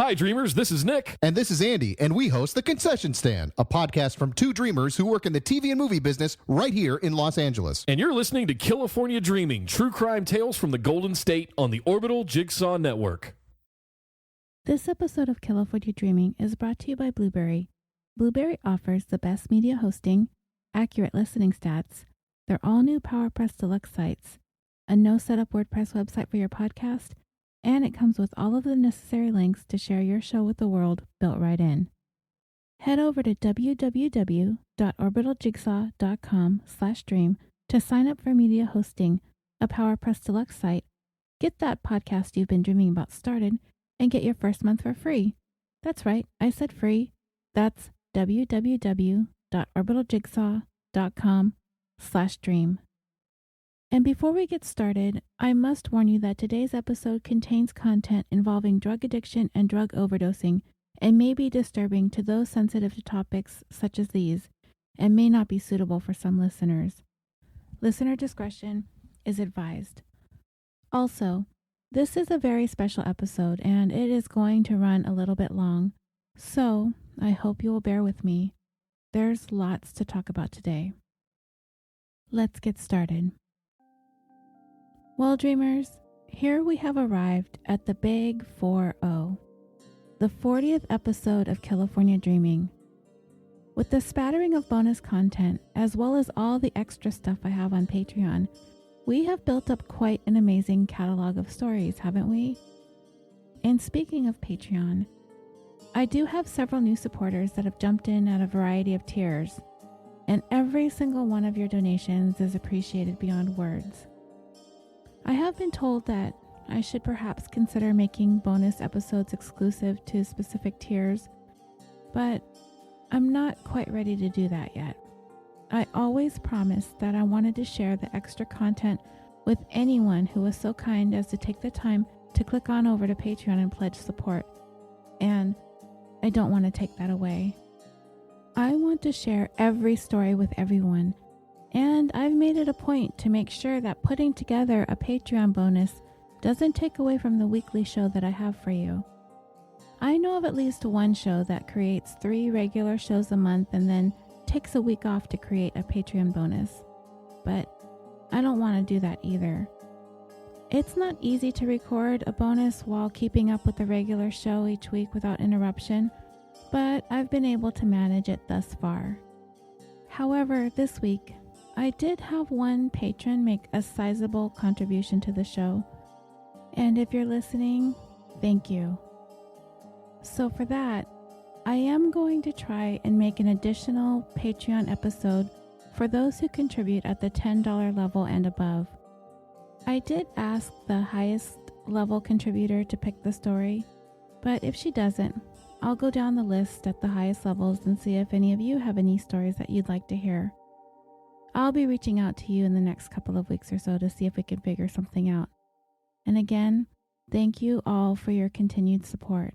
Hi, Dreamers. This is Nick. And this is Andy, and we host The Concession Stand, a podcast from two dreamers who work in the TV and movie business right here in Los Angeles. And you're listening to California Dreaming, true crime tales from the Golden State on the Orbital Jigsaw Network. This episode of California Dreaming is brought to you by Blubrry. Blubrry offers the best media hosting, accurate listening stats, their all-new PowerPress Deluxe sites, a no-setup WordPress website for your podcast, and it comes with all of the necessary links to share your show with the world built right in. Head over to www.orbitaljigsaw.com/dream to sign up for media hosting, a PowerPress Deluxe site, get that podcast you've been dreaming about started, and get your first month for free. That's right, I said free. That's www.orbitaljigsaw.com/dream. And before we get started, I must warn you that today's episode contains content involving drug addiction and drug overdosing and may be disturbing to those sensitive to topics such as these and may not be suitable for some listeners. Listener discretion is advised. Also, this is a very special episode and it is going to run a little bit long, so I hope you will bear with me. There's lots to talk about today. Let's get started. Well, dreamers, here we have arrived at the big 4-0, the 40th episode of California Dreaming. With the spattering of bonus content, as well as all the extra stuff I have on Patreon, we have built up quite an amazing catalog of stories, haven't we? And speaking of Patreon, I do have several new supporters that have jumped in at a variety of tiers, and every single one of your donations is appreciated beyond words. I have been told that I should perhaps consider making bonus episodes exclusive to specific tiers, but I'm not quite ready to do that yet. I always promised that I wanted to share the extra content with anyone who was so kind as to take the time to click on over to Patreon and pledge support, and I don't want to take that away. I want to share every story with everyone, and I've made it a point to make sure that putting together a Patreon bonus doesn't take away from the weekly show that I have for you. I know of at least one show that creates 3 regular shows a month and then takes a week off to create a Patreon bonus, but I don't want to do that either. It's not easy to record a bonus while keeping up with the regular show each week without interruption, but I've been able to manage it thus far. However, this week, I did have one patron make a sizable contribution to the show, and if you're listening, thank you. So for that, I am going to try and make an additional Patreon episode for those who contribute at the $10 level and above. I did ask the highest level contributor to pick the story, but if she doesn't, I'll go down the list at the highest levels and see if any of you have any stories that you'd like to hear. I'll be reaching out to you in the next couple of weeks or so to see if we can figure something out. And again, thank you all for your continued support.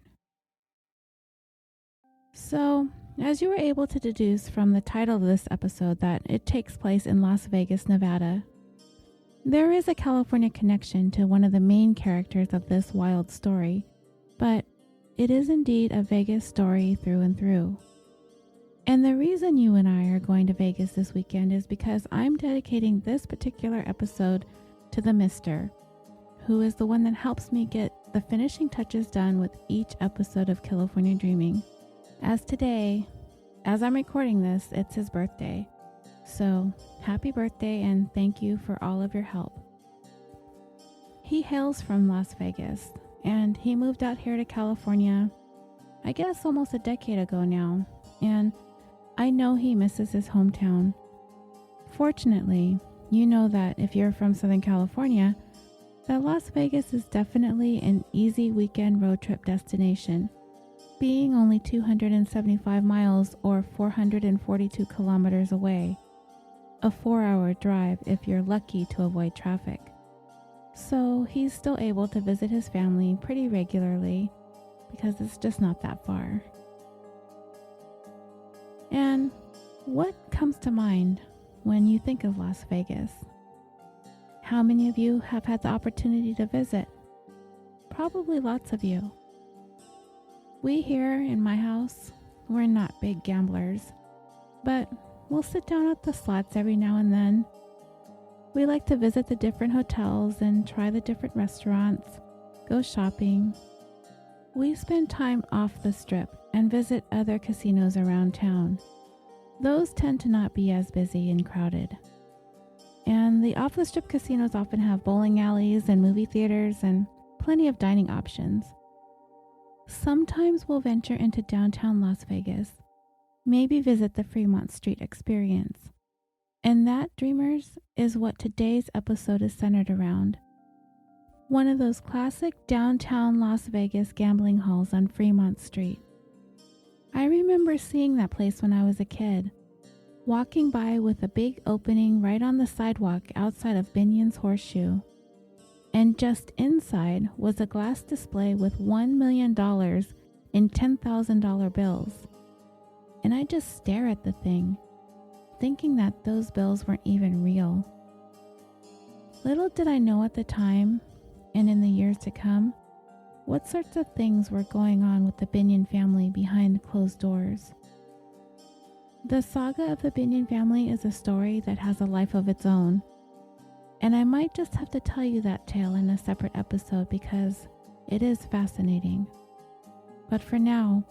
So, as you were able to deduce from the title of this episode that it takes place in Las Vegas, Nevada, there is a California connection to one of the main characters of this wild story, but it is indeed a Vegas story through and through. And the reason you and I are going to Vegas this weekend is because I'm dedicating this particular episode to the Mister, who is the one that helps me get the finishing touches done with each episode of California Dreaming. As today, as I'm recording this, it's his birthday. So, happy birthday and thank you for all of your help. He hails from Las Vegas, and he moved out here to California, I guess almost a decade ago now, and I know he misses his hometown. Fortunately, you know that if you're from Southern California, that Las Vegas is definitely an easy weekend road trip destination, being only 275 miles or 442 kilometers away, a 4-hour drive if you're lucky to avoid traffic. So he's still able to visit his family pretty regularly because it's just not that far. And what comes to mind when you think of Las Vegas? How many of you have had the opportunity to visit? Probably lots of you. We here in my house, we're not big gamblers, but we'll sit down at the slots every now and then. We like to visit the different hotels and try the different restaurants, go shopping. We spend time off the strip and visit other casinos around town. Those tend to not be as busy and crowded. And the off-the-strip casinos often have bowling alleys and movie theaters and plenty of dining options. Sometimes we'll venture into downtown Las Vegas, maybe visit the Fremont Street Experience. And that, dreamers, is what today's episode is centered around. One of those classic downtown Las Vegas gambling halls on Fremont Street. I remember seeing that place when I was a kid, walking by with a big opening right on the sidewalk outside of Binion's Horseshoe. And just inside was a glass display with $1 million in $10,000 bills. And I just stare at the thing, thinking that those bills weren't even real. Little did I know at the time, and in the years to come, what sorts of things were going on with the Binion family behind closed doors. The saga of the Binion family is a story that has a life of its own, and I might just have to tell you that tale in a separate episode because it is fascinating. But for now,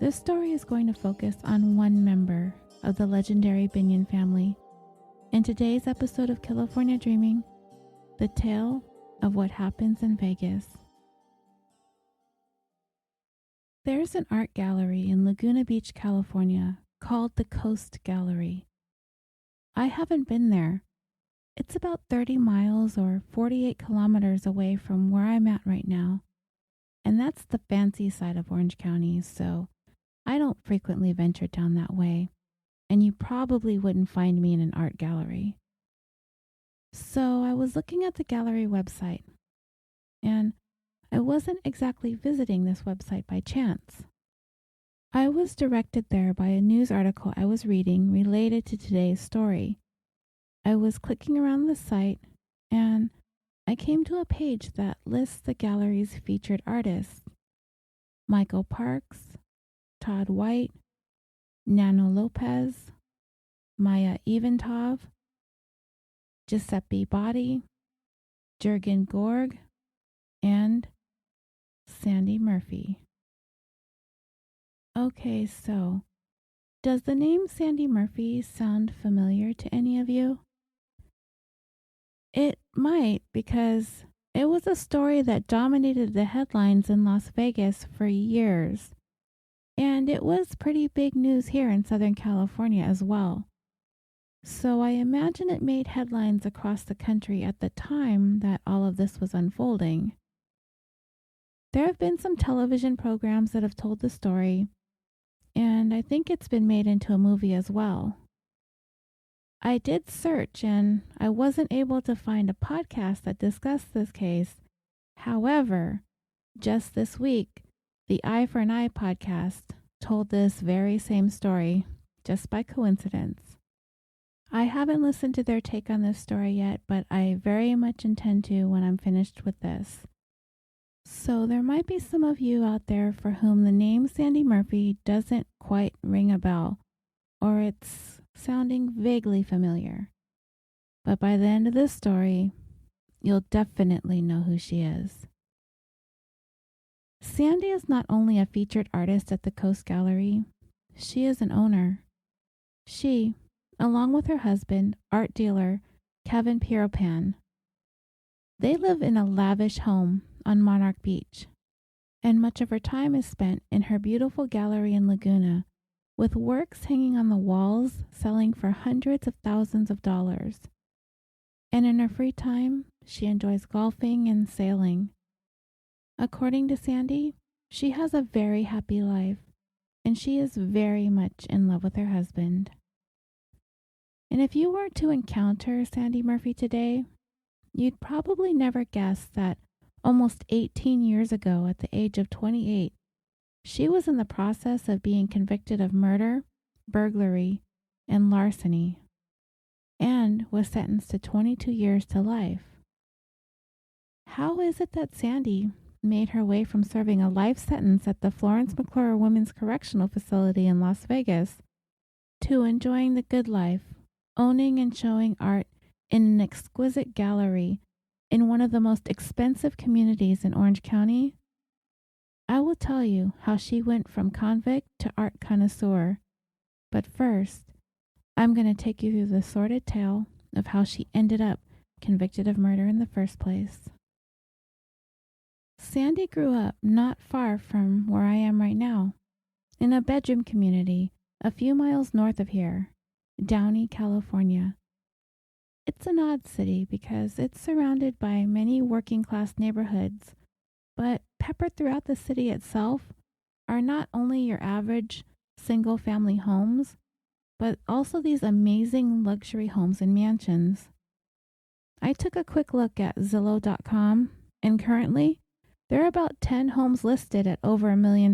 this story is going to focus on one member of the legendary Binion family. In today's episode of California Dreaming, the tale of what happens in Vegas. There's an art gallery in Laguna Beach, California, called the Coast Gallery. I haven't been there. It's about 30 miles or 48 kilometers away from where I'm at right now. And that's the fancy side of Orange County, so I don't frequently venture down that way. And you probably wouldn't find me in an art gallery. So I was looking at the gallery website, and I wasn't exactly visiting this website by chance. I was directed there by a news article I was reading related to today's story. I was clicking around the site, and I came to a page that lists the gallery's featured artists: Michael Parks, Todd White, Nano Lopez, Maya Eventov, Giuseppe Botti, Jürgen Gorg, and Sandy Murphy. Okay, so does the name Sandy Murphy sound familiar to any of you? It might, because it was a story that dominated the headlines in Las Vegas for years. And it was pretty big news here in Southern California as well. So I imagine it made headlines across the country at the time that all of this was unfolding. There have been some television programs that have told the story, and I think it's been made into a movie as well. I did search, and I wasn't able to find a podcast that discussed this case. However, just this week, the Eye for an Eye podcast told this very same story, just by coincidence. I haven't listened to their take on this story yet, but I very much intend to when I'm finished with this. So there might be some of you out there for whom the name Sandy Murphy doesn't quite ring a bell, or it's sounding vaguely familiar. But by the end of this story, you'll definitely know who she is. Sandy is not only a featured artist at the Coast Gallery, she is an owner. She, along with her husband, art dealer Kevin Pieropan, they live in a lavish home on Monarch Beach, and much of her time is spent in her beautiful gallery in Laguna, with works hanging on the walls selling for hundreds of thousands of dollars. And in her free time, she enjoys golfing and sailing. According to Sandy, she has a very happy life, and she is very much in love with her husband. And if you were to encounter Sandy Murphy today, you'd probably never guess that almost 18 years ago, at the age of 28, she was in the process of being convicted of murder, burglary, and larceny, and was sentenced to 22 years to life. How is it that Sandy, made her way from serving a life sentence at the Florence McClure Women's Correctional Facility in Las Vegas to enjoying the good life, owning and showing art in an exquisite gallery in one of the most expensive communities in Orange County. I will tell you how she went from convict to art connoisseur. But first, I'm going to take you through the sordid tale of how she ended up convicted of murder in the first place. Sandy grew up not far from where I am right now, in a bedroom community a few miles north of here, Downey, California. It's an odd city because it's surrounded by many working-class neighborhoods, but peppered throughout the city itself are not only your average single-family homes, but also these amazing luxury homes and mansions. I took a quick look at Zillow.com, and currently, there are about 10 homes listed at over $1 million,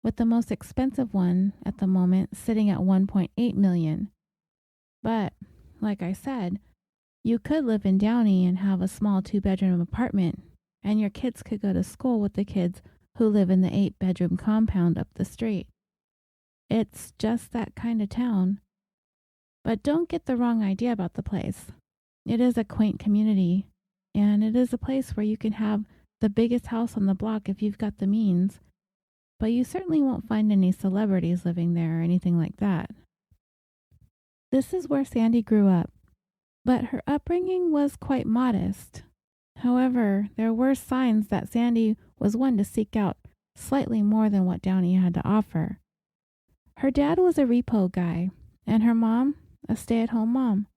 with the most expensive one at the moment sitting at $1.8 million. But, like I said, you could live in Downey and have a small 2-bedroom apartment, and your kids could go to school with the kids who live in the 8-bedroom compound up the street. It's just that kind of town. But don't get the wrong idea about the place. It is a quaint community, and it is a place where you can have the biggest house on the block if you've got the means, but you certainly won't find any celebrities living there or anything like that. This is where Sandy grew up, but her upbringing was quite modest. However, there were signs that Sandy was one to seek out slightly more than what Downey had to offer. Her dad was a repo guy, and her mom, a stay-at-home mom.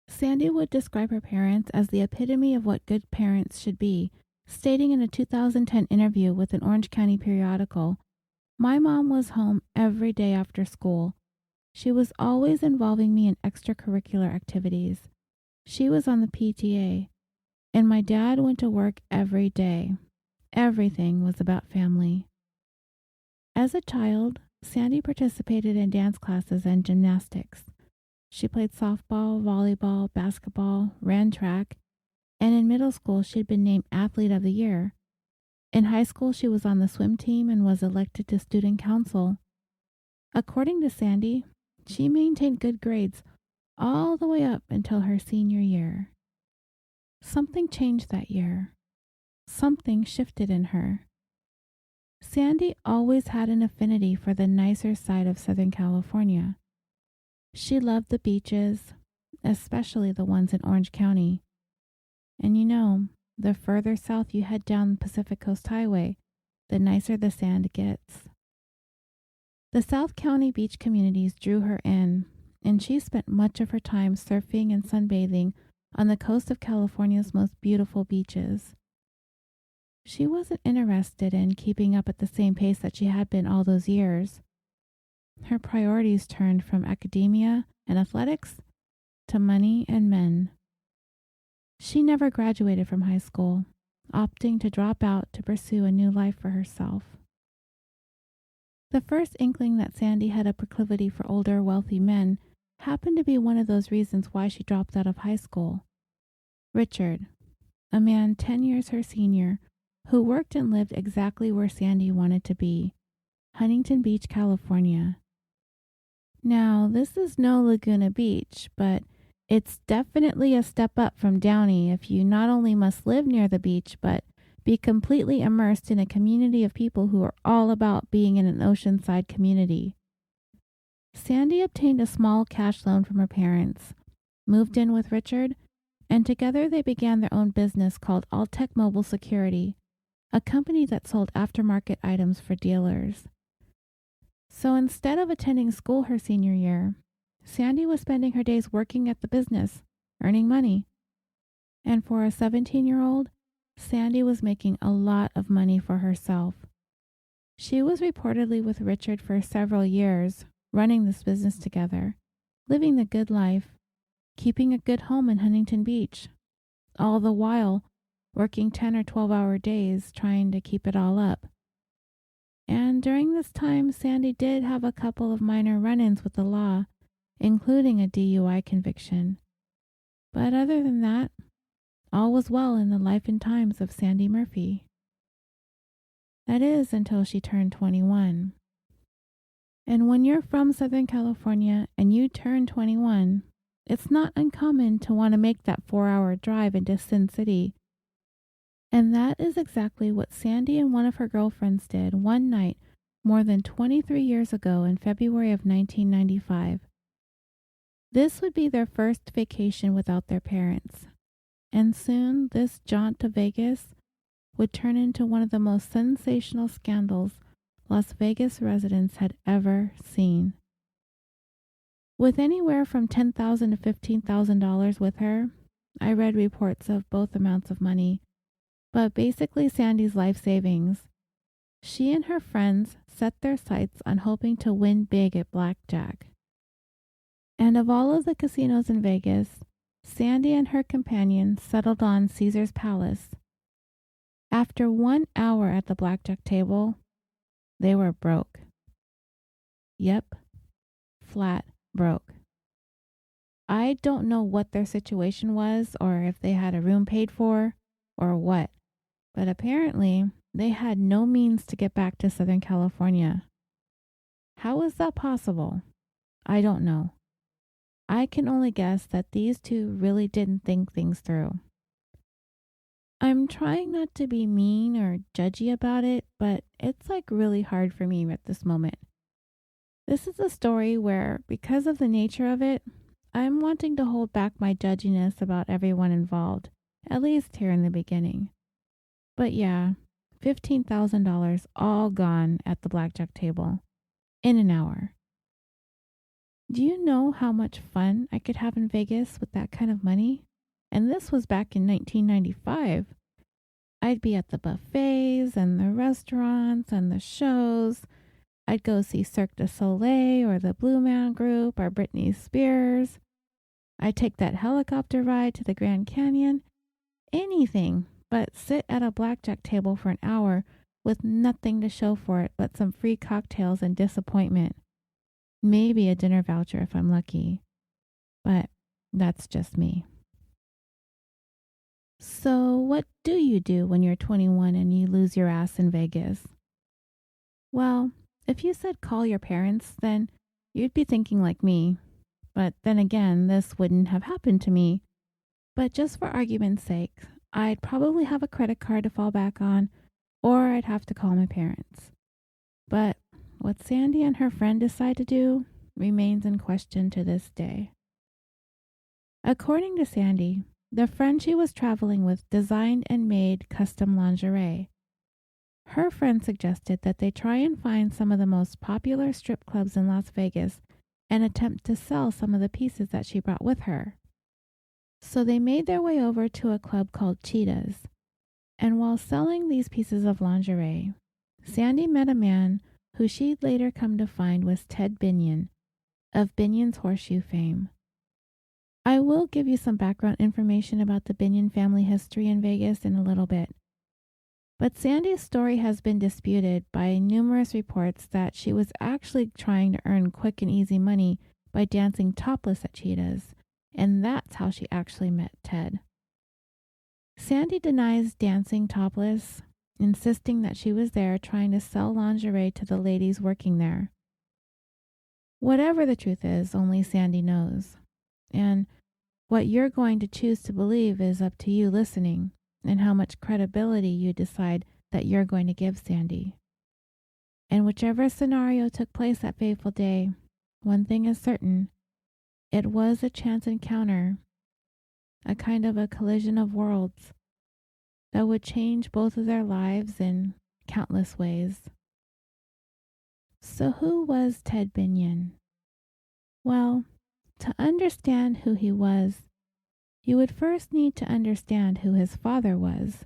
Sandy would describe her parents as the epitome of what good parents should be, stating in a 2010 interview with an Orange County periodical, "My mom was home every day after school. She was always involving me in extracurricular activities. She was on the PTA, and my dad went to work every day. Everything was about family." As a child, Sandy participated in dance classes and gymnastics. She played softball, volleyball, basketball, ran track, and in middle school she'd been named Athlete of the Year. In high school she was on the swim team and was elected to student council. According to Sandy, she maintained good grades all the way up until her senior year. Something changed that year. Something shifted in her. Sandy always had an affinity for the nicer side of Southern California. She loved the beaches, especially the ones in Orange County. And you know, the further south you head down the Pacific Coast Highway, the nicer the sand gets. The South County beach communities drew her in, and she spent much of her time surfing and sunbathing on the coast of California's most beautiful beaches. She wasn't interested in keeping up at the same pace that she had been all those years. Her priorities turned from academia and athletics to money and men. She never graduated from high school, opting to drop out to pursue a new life for herself. The first inkling that Sandy had a proclivity for older, wealthy men happened to be one of those reasons why she dropped out of high school. Richard, a man 10 years her senior, who worked and lived exactly where Sandy wanted to be, Huntington Beach, California. Now, this is no Laguna Beach, but it's definitely a step up from Downey if you not only must live near the beach, but be completely immersed in a community of people who are all about being in an oceanside community. Sandy obtained a small cash loan from her parents, moved in with Richard, and together they began their own business called Alltech Mobile Security, a company that sold aftermarket items for dealers. So instead of attending school her senior year, Sandy was spending her days working at the business, earning money. And for a 17-year-old, Sandy was making a lot of money for herself. She was reportedly with Richard for several years, running this business together, living the good life, keeping a good home in Huntington Beach, all the while working 10 or 12-hour days trying to keep it all up. And during this time, Sandy did have a couple of minor run-ins with the law, including a DUI conviction. But other than that, all was well in the life and times of Sandy Murphy. That is, until she turned 21. And when you're from Southern California and you turn 21, it's not uncommon to want to make that 4-hour drive into Sin City. And that is exactly what Sandy and one of her girlfriends did one night more than 23 years ago in February of 1995. This would be their first vacation without their parents. And soon this jaunt to Vegas would turn into one of the most sensational scandals Las Vegas residents had ever seen. With anywhere from $10,000 to $15,000 with her, I read reports of both amounts of money, but basically Sandy's life savings. She and her friends set their sights on hoping to win big at blackjack. And of all of the casinos in Vegas, Sandy and her companion settled on Caesar's Palace. After 1 hour at the blackjack table, they were broke. Yep, flat broke. I don't know what their situation was or if they had a room paid for or what, but apparently they had no means to get back to Southern California. How is that possible? I don't know. I can only guess that these two really didn't think things through. I'm trying not to be mean or judgy about it, but it's like really hard for me at this moment. This is a story where, because of the nature of it, I'm wanting to hold back my judginess about everyone involved, at least here in the beginning. But yeah, $15,000 all gone at the blackjack table in an hour. Do you know how much fun I could have in Vegas with that kind of money? And this was back in 1995. I'd be at the buffets and the restaurants and the shows. I'd go see Cirque du Soleil or the Blue Man Group or Britney Spears. I'd take that helicopter ride to the Grand Canyon. Anything but sit at a blackjack table for an hour with nothing to show for it but some free cocktails and disappointment. Maybe a dinner voucher if I'm lucky. But that's just me. So what do you do when you're 21 and you lose your ass in Vegas? Well, if you said call your parents, then you'd be thinking like me. But then again, this wouldn't have happened to me. But just for argument's sake, I'd probably have a credit card to fall back on, or I'd have to call my parents. But what Sandy and her friend decide to do remains in question to this day. According to Sandy, the friend she was traveling with designed and made custom lingerie. Her friend suggested that they try and find some of the most popular strip clubs in Las Vegas and attempt to sell some of the pieces that she brought with her. So they made their way over to a club called Cheetah's. And while selling these pieces of lingerie, Sandy met a man who she'd later come to find was Ted Binion, of Binion's Horseshoe fame. I will give you some background information about the Binion family history in Vegas in a little bit. But Sandy's story has been disputed by numerous reports that she was actually trying to earn quick and easy money by dancing topless at Cheetah's, and that's how she actually met Ted. Sandy denies dancing topless, insisting that she was there trying to sell lingerie to the ladies working there. Whatever the truth is, only Sandy knows. And what you're going to choose to believe is up to you listening, and how much credibility you decide that you're going to give Sandy. And whichever scenario took place that fateful day, one thing is certain, it was a chance encounter, a kind of a collision of worlds that would change both of their lives in countless ways. So who was Ted Binion? Well, to understand who he was, you would first need to understand who his father was,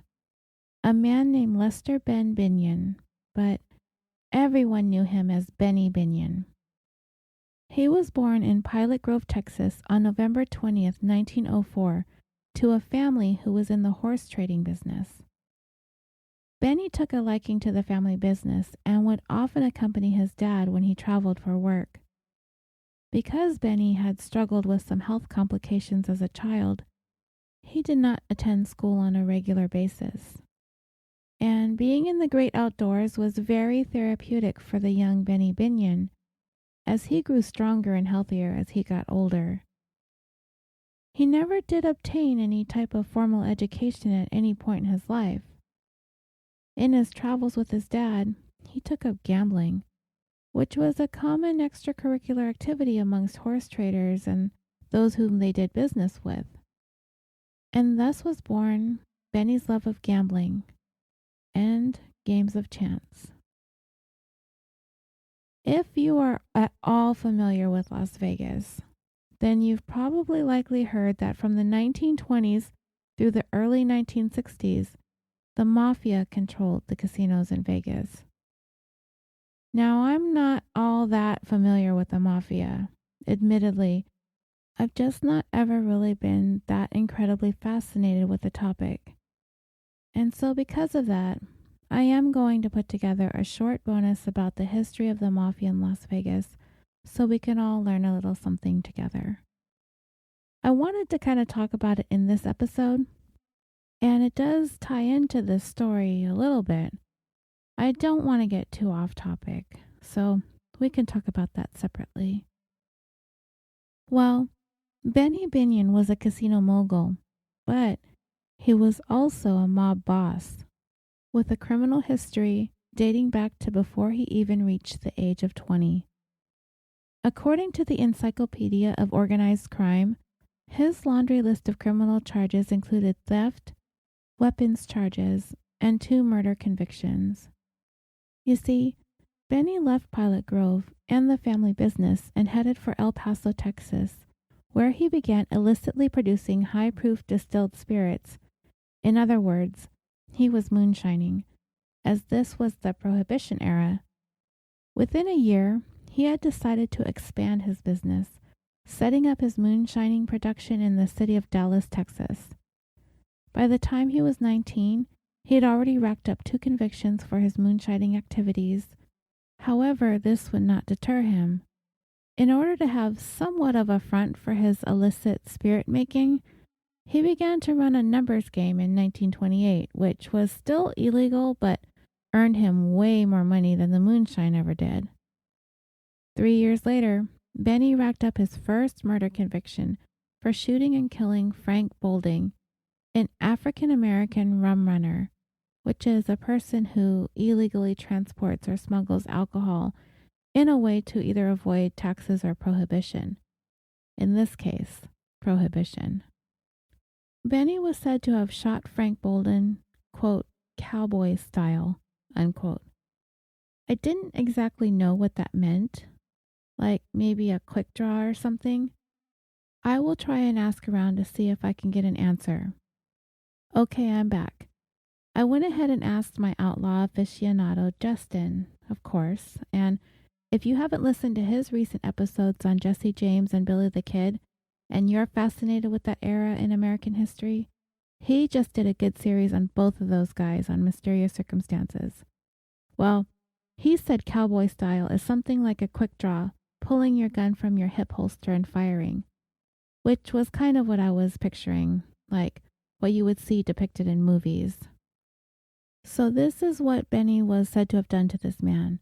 a man named Lester Ben Binion, but everyone knew him as Benny Binion. He was born in Pilot Grove, Texas on November 20th, 1904, to a family who was in the horse trading business. Benny took a liking to the family business and would often accompany his dad when he traveled for work. Because Benny had struggled with some health complications as a child, he did not attend school on a regular basis. And being in the great outdoors was very therapeutic for the young Benny Binion, as he grew stronger and healthier as he got older. He never did obtain any type of formal education at any point in his life. In his travels with his dad, he took up gambling, which was a common extracurricular activity amongst horse traders and those whom they did business with. And thus was born Benny's love of gambling and games of chance. If you are at all familiar with Las Vegas, then you've probably likely heard that from the 1920s through the early 1960s, the mafia controlled the casinos in Vegas. Now, I'm not all that familiar with the mafia. Admittedly, I've just not ever really been that incredibly fascinated with the topic. And so because of that, I am going to put together a short bonus about the history of the mafia in Las Vegas so we can all learn a little something together. I wanted to kind of talk about it in this episode, and it does tie into this story a little bit. I don't want to get too off topic, so we can talk about that separately. Well, Benny Binion was a casino mogul, but he was also a mob boss with a criminal history dating back to before he even reached the age of 20. According to the Encyclopedia of Organized Crime, his laundry list of criminal charges included theft, weapons charges, and 2 murder convictions. You see, Benny left Pilot Grove and the family business and headed for El Paso, Texas, where he began illicitly producing high-proof distilled spirits. In other words, he was moonshining, as this was the Prohibition era. Within a year, he had decided to expand his business, setting up his moonshining production in the city of Dallas, Texas. By the time he was 19, he had already racked up 2 convictions for his moonshining activities. However, this would not deter him. In order to have somewhat of a front for his illicit spirit making, he began to run a numbers game in 1928, which was still illegal but earned him way more money than the moonshine ever did. 3 years later, Benny racked up his first murder conviction for shooting and killing Frank Bolding, an African-American rum runner, which is a person who illegally transports or smuggles alcohol in a way to either avoid taxes or prohibition. In this case, prohibition. Benny was said to have shot Frank Bolden, quote, cowboy style, unquote. I didn't exactly know what that meant, like maybe a quick draw or something. I will try and ask around to see if I can get an answer. Okay, I'm back. I went ahead and asked my outlaw aficionado, Justin, of course, and if you haven't listened to his recent episodes on Jesse James and Billy the Kid, and you're fascinated with that era in American history, he just did a good series on both of those guys on mysterious circumstances. Well, he said cowboy style is something like a quick draw, pulling your gun from your hip holster and firing, which was kind of what I was picturing, like what you would see depicted in movies. So this is what Benny was said to have done to this man.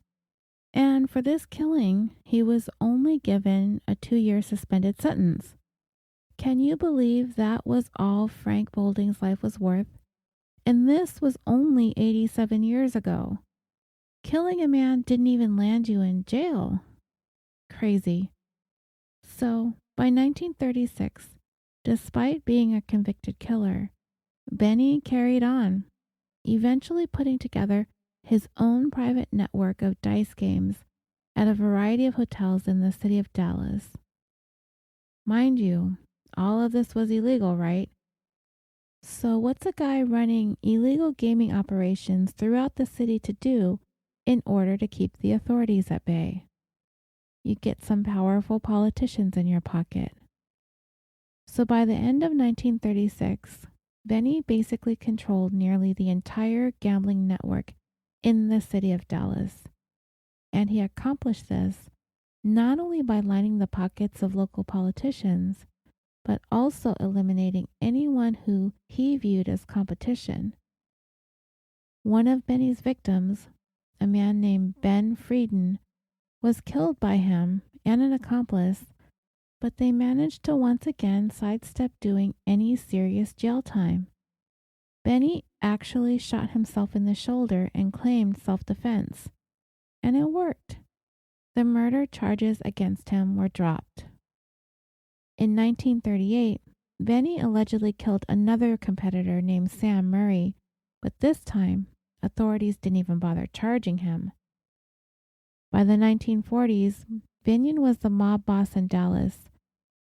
And for this killing, he was only given a 2-year suspended sentence. Can you believe that was all Frank Bolding's life was worth? And this was only 87 years ago. Killing a man didn't even land you in jail. Crazy. So, by 1936, despite being a convicted killer, Benny carried on, eventually putting together his own private network of dice games at a variety of hotels in the city of Dallas. Mind you, all of this was illegal, right? So what's a guy running illegal gaming operations throughout the city to do in order to keep the authorities at bay? You get some powerful politicians in your pocket. So by the end of 1936, Benny basically controlled nearly the entire gambling network in the city of Dallas. And he accomplished this not only by lining the pockets of local politicians, but also eliminating anyone who he viewed as competition. One of Benny's victims, a man named Ben Frieden, was killed by him and an accomplice, but they managed to once again sidestep doing any serious jail time. Benny actually shot himself in the shoulder and claimed self-defense, and it worked. The murder charges against him were dropped. In 1938, Benny allegedly killed another competitor named Sam Murray, but this time, authorities didn't even bother charging him. By the 1940s, Binion was the mob boss in Dallas,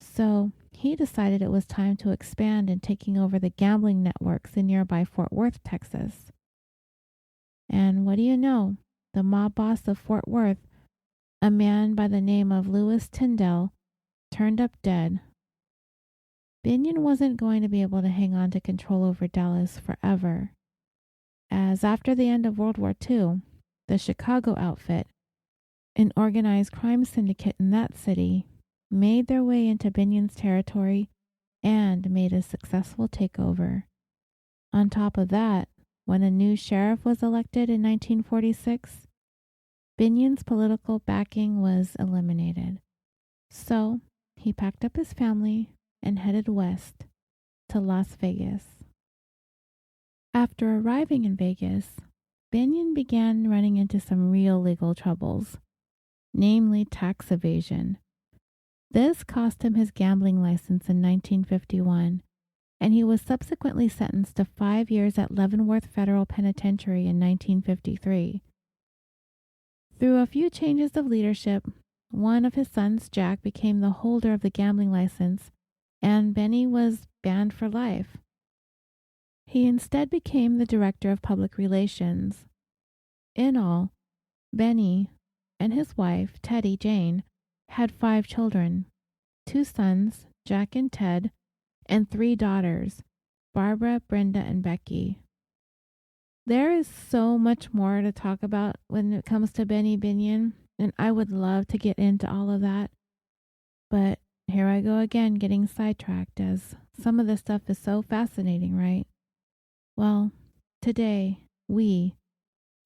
so he decided it was time to expand in taking over the gambling networks in nearby Fort Worth, Texas. And what do you know? The mob boss of Fort Worth, a man by the name of Louis Tyndall, turned up dead. Binion wasn't going to be able to hang on to control over Dallas forever, as after the end of World War II, the Chicago outfit, an organized crime syndicate in that city, made their way into Binion's territory and made a successful takeover. On top of that, when a new sheriff was elected in 1946, Binion's political backing was eliminated. So he packed up his family and headed west to Las Vegas. After arriving in Vegas, Binion began running into some real legal troubles, namely tax evasion. This cost him his gambling license in 1951, and he was subsequently sentenced to 5 years at Leavenworth Federal Penitentiary in 1953. Through a few changes of leadership, one of his sons, Jack, became the holder of the gambling license, and Benny was banned for life. He instead became the director of public relations. In all, Benny and his wife, Teddy Jane, had 5 children, 2 sons, Jack and Ted, and 3 daughters, Barbara, Brenda, and Becky. There is so much more to talk about when it comes to Benny Binion, and I would love to get into all of that. But here I go again getting sidetracked, as some of this stuff is so fascinating, right? Well, today,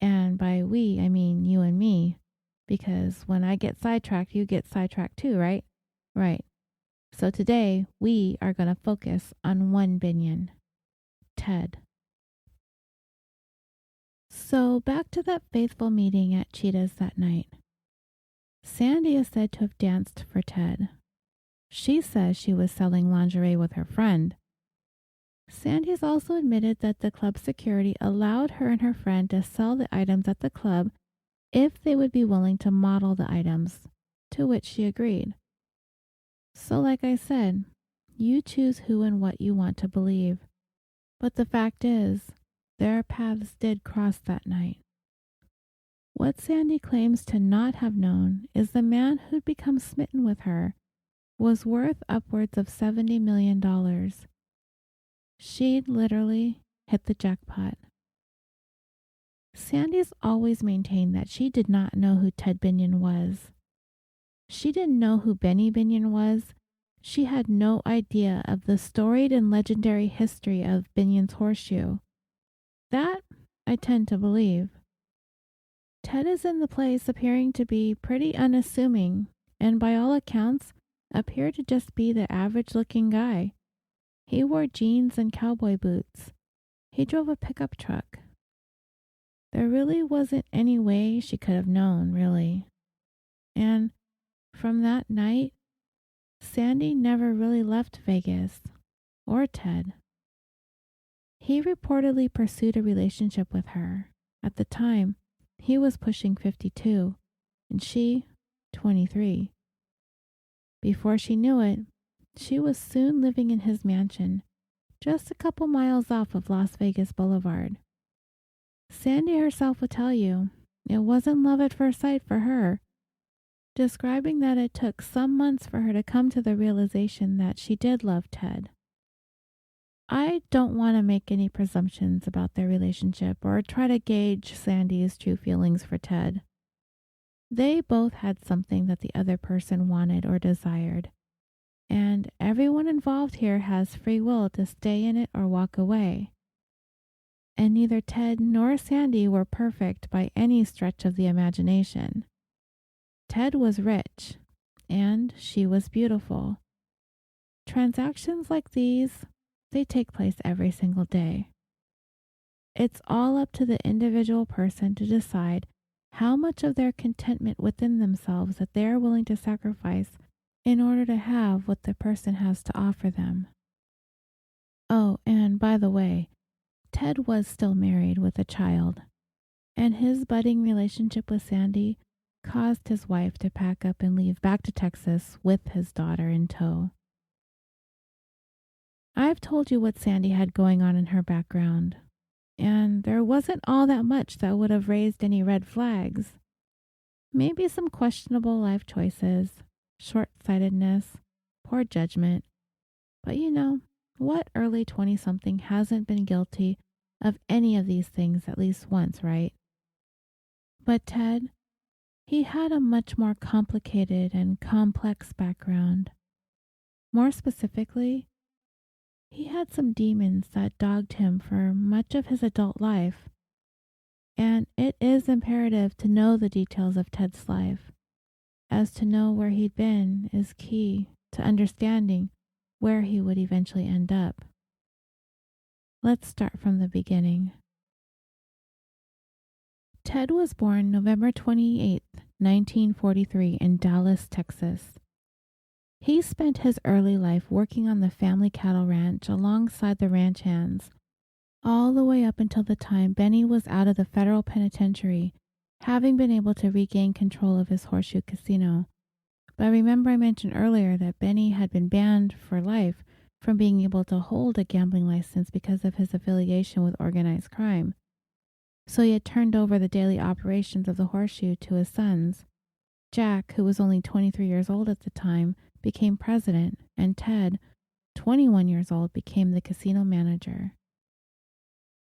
and by we, I mean you and me, because when I get sidetracked, you get sidetracked too, right? Right. So today, we are going to focus on one Binion, Ted. So back to that faithful meeting at Cheetah's that night. Sandy is said to have danced for Ted. She says she was selling lingerie with her friend. Sandy has also admitted that the club security allowed her and her friend to sell the items at the club if they would be willing to model the items, to which she agreed. So like I said, you choose who and what you want to believe. But the fact is, their paths did cross that night. What Sandy claims to not have known is the man who'd become smitten with her was worth upwards of $70 million. She'd literally hit the jackpot. Sandy's always maintained that she did not know who Ted Binion was. She didn't know who Benny Binion was. She had no idea of the storied and legendary history of Binion's Horseshoe. That I tend to believe. Ted is in the place appearing to be pretty unassuming, and by all accounts, appeared to just be the average-looking guy. He wore jeans and cowboy boots. He drove a pickup truck. There really wasn't any way she could have known, really. And from that night, Sandy never really left Vegas, or Ted. He reportedly pursued a relationship with her. At the time, he was pushing 52, and she, 23. Before she knew it, she was soon living in his mansion, just a couple miles off of Las Vegas Boulevard. Sandy herself would tell you, it wasn't love at first sight for her, describing that it took some months for her to come to the realization that she did love Ted. I don't want to make any presumptions about their relationship or try to gauge Sandy's true feelings for Ted. They both had something that the other person wanted or desired, and everyone involved here has free will to stay in it or walk away. And neither Ted nor Sandy were perfect by any stretch of the imagination. Ted was rich, and she was beautiful. Transactions like these, they take place every single day. It's all up to the individual person to decide how much of their contentment within themselves that they are willing to sacrifice in order to have what the person has to offer them. Oh, and by the way, Ted was still married with a child, and his budding relationship with Sandy caused his wife to pack up and leave back to Texas with his daughter in tow. I've told you what Sandy had going on in her background, and there wasn't all that much that would have raised any red flags. Maybe some questionable life choices, short-sightedness, poor judgment. But you know, what early 20-something hasn't been guilty of any of these things at least once, right? But Ted, he had a much more complicated and complex background. More specifically, he had some demons that dogged him for much of his adult life. And it is imperative to know the details of Ted's life, as to know where he'd been is key to understanding where he would eventually end up. Let's start from the beginning. Ted was born November 28, 1943 in Dallas, Texas. He spent his early life working on the family cattle ranch alongside the ranch hands, all the way up until the time Benny was out of the federal penitentiary, having been able to regain control of his Horseshoe Casino. But remember I mentioned earlier that Benny had been banned for life from being able to hold a gambling license because of his affiliation with organized crime. So he had turned over the daily operations of the Horseshoe to his sons. Jack, who was only 23 years old at the time, became president, and Ted, 21 years old, became the casino manager.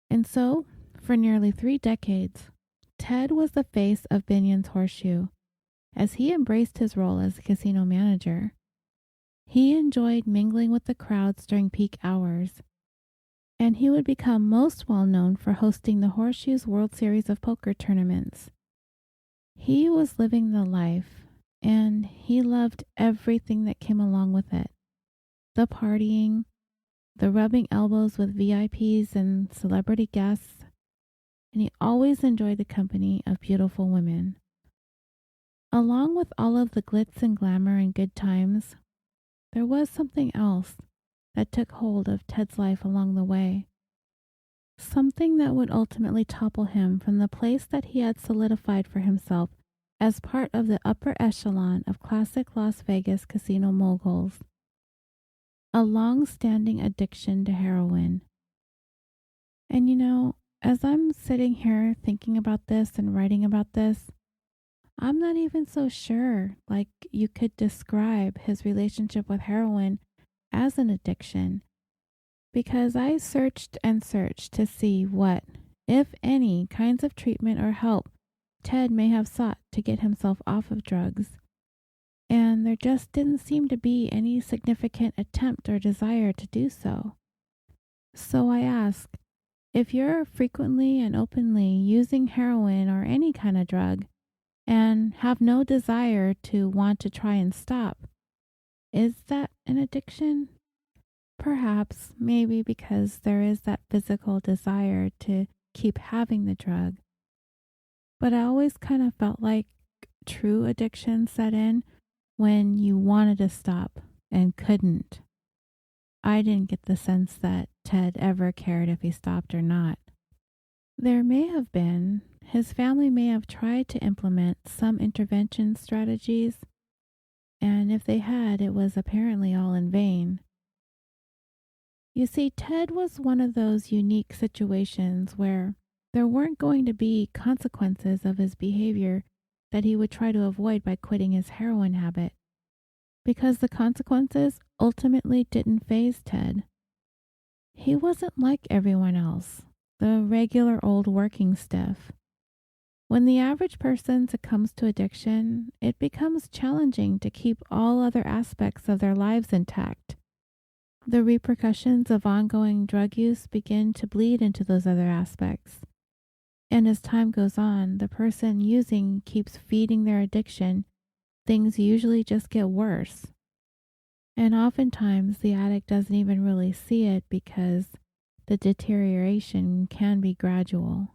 And so, for nearly 3 decades, Ted was the face of Binion's Horseshoe, as he embraced his role as a casino manager. He enjoyed mingling with the crowds during peak hours, and he would become most well known for hosting the Horseshoe's World Series of Poker tournaments. He was living the life, and he loved everything that came along with it. The partying, the rubbing elbows with VIPs and celebrity guests, and he always enjoyed the company of beautiful women. Along with all of the glitz and glamour and good times, there was something else that took hold of Ted's life along the way. Something that would ultimately topple him from the place that he had solidified for himself as part of the upper echelon of classic Las Vegas casino moguls. A long-standing addiction to heroin. And you know, as I'm sitting here thinking about this and writing about this, I'm not even so sure like you could describe his relationship with heroin as an addiction, because I searched and searched to see what, if any, kinds of treatment or help Ted may have sought to get himself off of drugs, and there just didn't seem to be any significant attempt or desire to do so. So I ask, if you're frequently and openly using heroin or any kind of drug, and have no desire to want to try and stop, is that an addiction? Perhaps, maybe because there is that physical desire to keep having the drug. But I always kind of felt like true addiction set in when you wanted to stop and couldn't. I didn't get the sense that Ted ever cared if he stopped or not. There may have been. His family may have tried to implement some intervention strategies, and if they had, it was apparently all in vain. You see, Ted was one of those unique situations where there weren't going to be consequences of his behavior that he would try to avoid by quitting his heroin habit, because the consequences ultimately didn't faze Ted. He wasn't like everyone else, the regular old working stiff. When the average person succumbs to addiction, it becomes challenging to keep all other aspects of their lives intact. The repercussions of ongoing drug use begin to bleed into those other aspects. And as time goes on, the person using keeps feeding their addiction, things usually just get worse. And oftentimes, the addict doesn't even really see it because the deterioration can be gradual.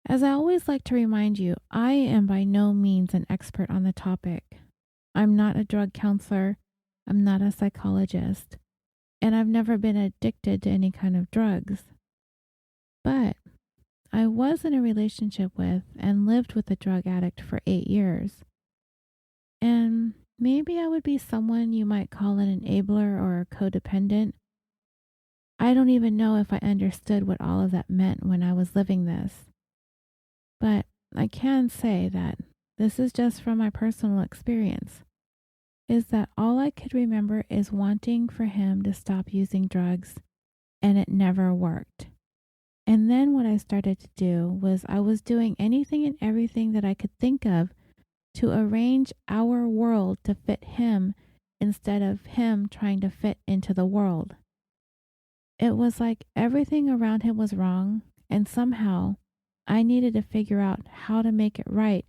As I always like to remind you, I am by no means an expert on the topic. I'm not a drug counselor, I'm not a psychologist, and I've never been addicted to any kind of drugs. But I was in a relationship with and lived with a drug addict for 8 years. And maybe I would be someone you might call an enabler or a codependent. I don't even know if I understood what all of that meant when I was living this. But I can say that this is just from my personal experience, is that all I could remember is wanting for him to stop using drugs, and it never worked. And then what I started to do was I was doing anything and everything that I could think of to arrange our world to fit him instead of him trying to fit into the world. It was like everything around him was wrong, and somehow I needed to figure out how to make it right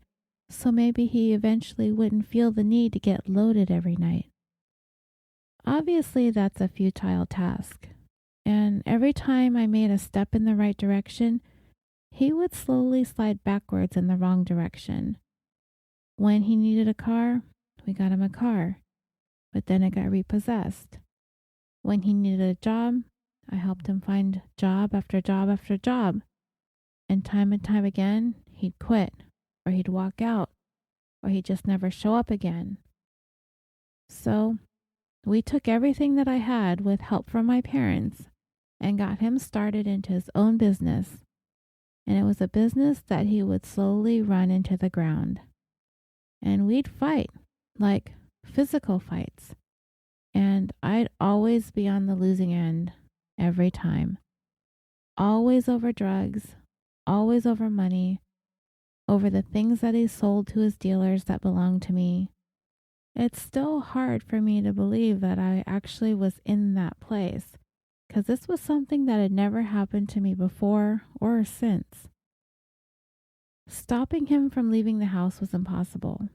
so maybe he eventually wouldn't feel the need to get loaded every night. Obviously, that's a futile task. And every time I made a step in the right direction, he would slowly slide backwards in the wrong direction. When he needed a car, we got him a car, but then it got repossessed. When he needed a job, I helped him find job after job after job. And time again, he'd quit, or he'd walk out, or he'd just never show up again. So we took everything that I had with help from my parents and got him started into his own business. And it was a business that he would slowly run into the ground. And we'd fight, like physical fights. And I'd always be on the losing end every time. Always over drugs, always over money, over the things that he sold to his dealers that belonged to me. It's still hard for me to believe that I actually was in that place, because this was something that had never happened to me before or since. Stopping him from leaving the house was impossible.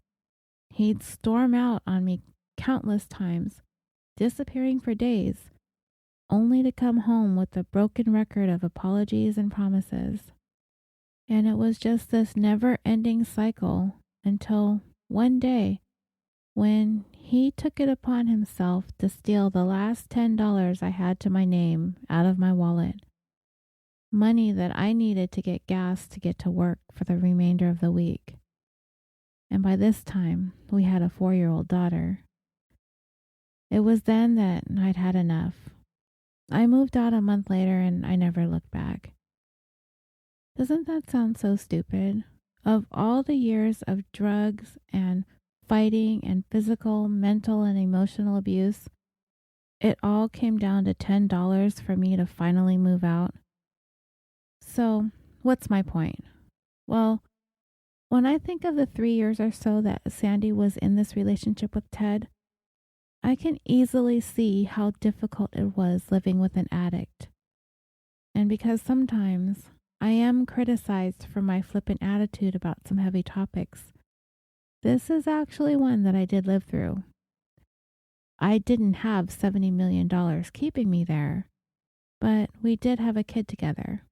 He'd storm out on me countless times, disappearing for days, only to come home with a broken record of apologies and promises. And it was just this never-ending cycle until one day when he took it upon himself to steal the last $10 I had to my name out of my wallet. Money that I needed to get gas to get to work for the remainder of the week. And by this time, we had a 4-year-old daughter. It was then that I'd had enough. I moved out a month later and I never looked back. Doesn't that sound so stupid? Of all the years of drugs and fighting and physical, mental, and emotional abuse, it all came down to $10 for me to finally move out. So, what's my point? Well, when I think of the 3 years or so that Sandy was in this relationship with Ted, I can easily see how difficult it was living with an addict. And because sometimes I am criticized for my flippant attitude about some heavy topics, this is actually one that I did live through. I didn't have $70 million keeping me there, but we did have a kid together.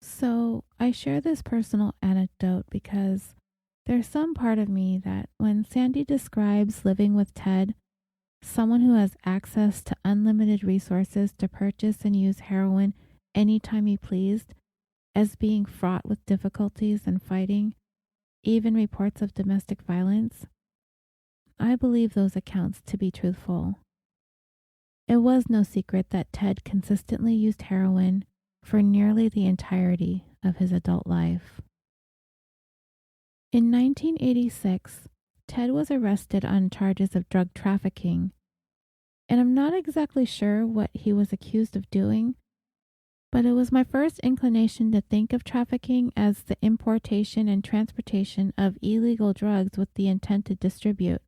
So I share this personal anecdote because there's some part of me that when Sandy describes living with Ted, someone who has access to unlimited resources to purchase and use heroin anytime he pleased, as being fraught with difficulties and fighting, even reports of domestic violence, I believe those accounts to be truthful. It was no secret that Ted consistently used heroin for nearly the entirety of his adult life. In 1986, Ted was arrested on charges of drug trafficking, and I'm not exactly sure what he was accused of doing, But it was my first inclination to think of trafficking as the importation and transportation of illegal drugs with the intent to distribute.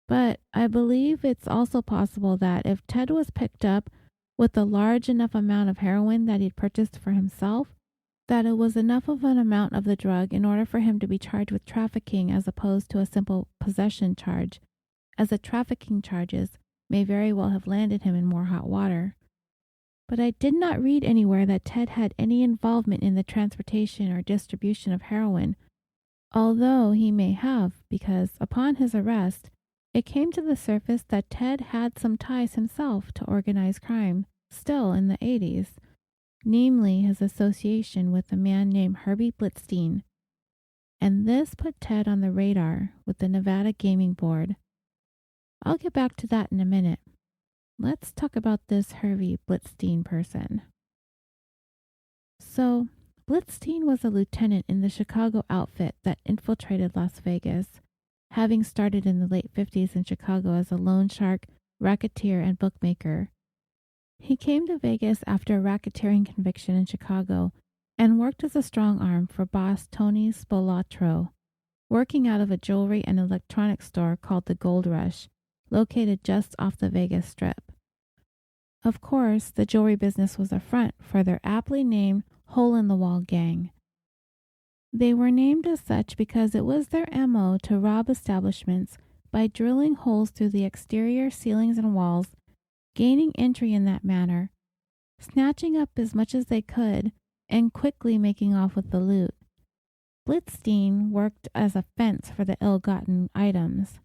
But I believe it's also possible that if Ted was picked up with a large enough amount of heroin that he'd purchased for himself, that it was enough of an amount of the drug in order for him to be charged with trafficking as opposed to a simple possession charge, as the trafficking charges may very well have landed him in more hot water. But I did not read anywhere that Ted had any involvement in the transportation or distribution of heroin, although he may have, because upon his arrest, it came to the surface that Ted had some ties himself to organized crime still in the 80s, namely his association with a man named Herbie Blitzstein. And this put Ted on the radar with the Nevada Gaming Board. I'll get back to that in a minute. Let's talk about this Herbie Blitzstein person. So, Blitzstein was a lieutenant in the Chicago outfit that infiltrated Las Vegas, having started in the late 50s in Chicago as a loan shark, racketeer, and bookmaker. He came to Vegas after a racketeering conviction in Chicago and worked as a strong arm for boss Tony Spolatro, working out of a jewelry and electronics store called the Gold Rush, located just off the Vegas Strip. Of course, the jewelry business was a front for their aptly named Hole-in-the-Wall Gang. They were named as such because it was their MO to rob establishments by drilling holes through the exterior ceilings and walls, gaining entry in that manner, snatching up as much as they could, and quickly making off with the loot. Blitzstein worked as a fence for the ill-gotten items.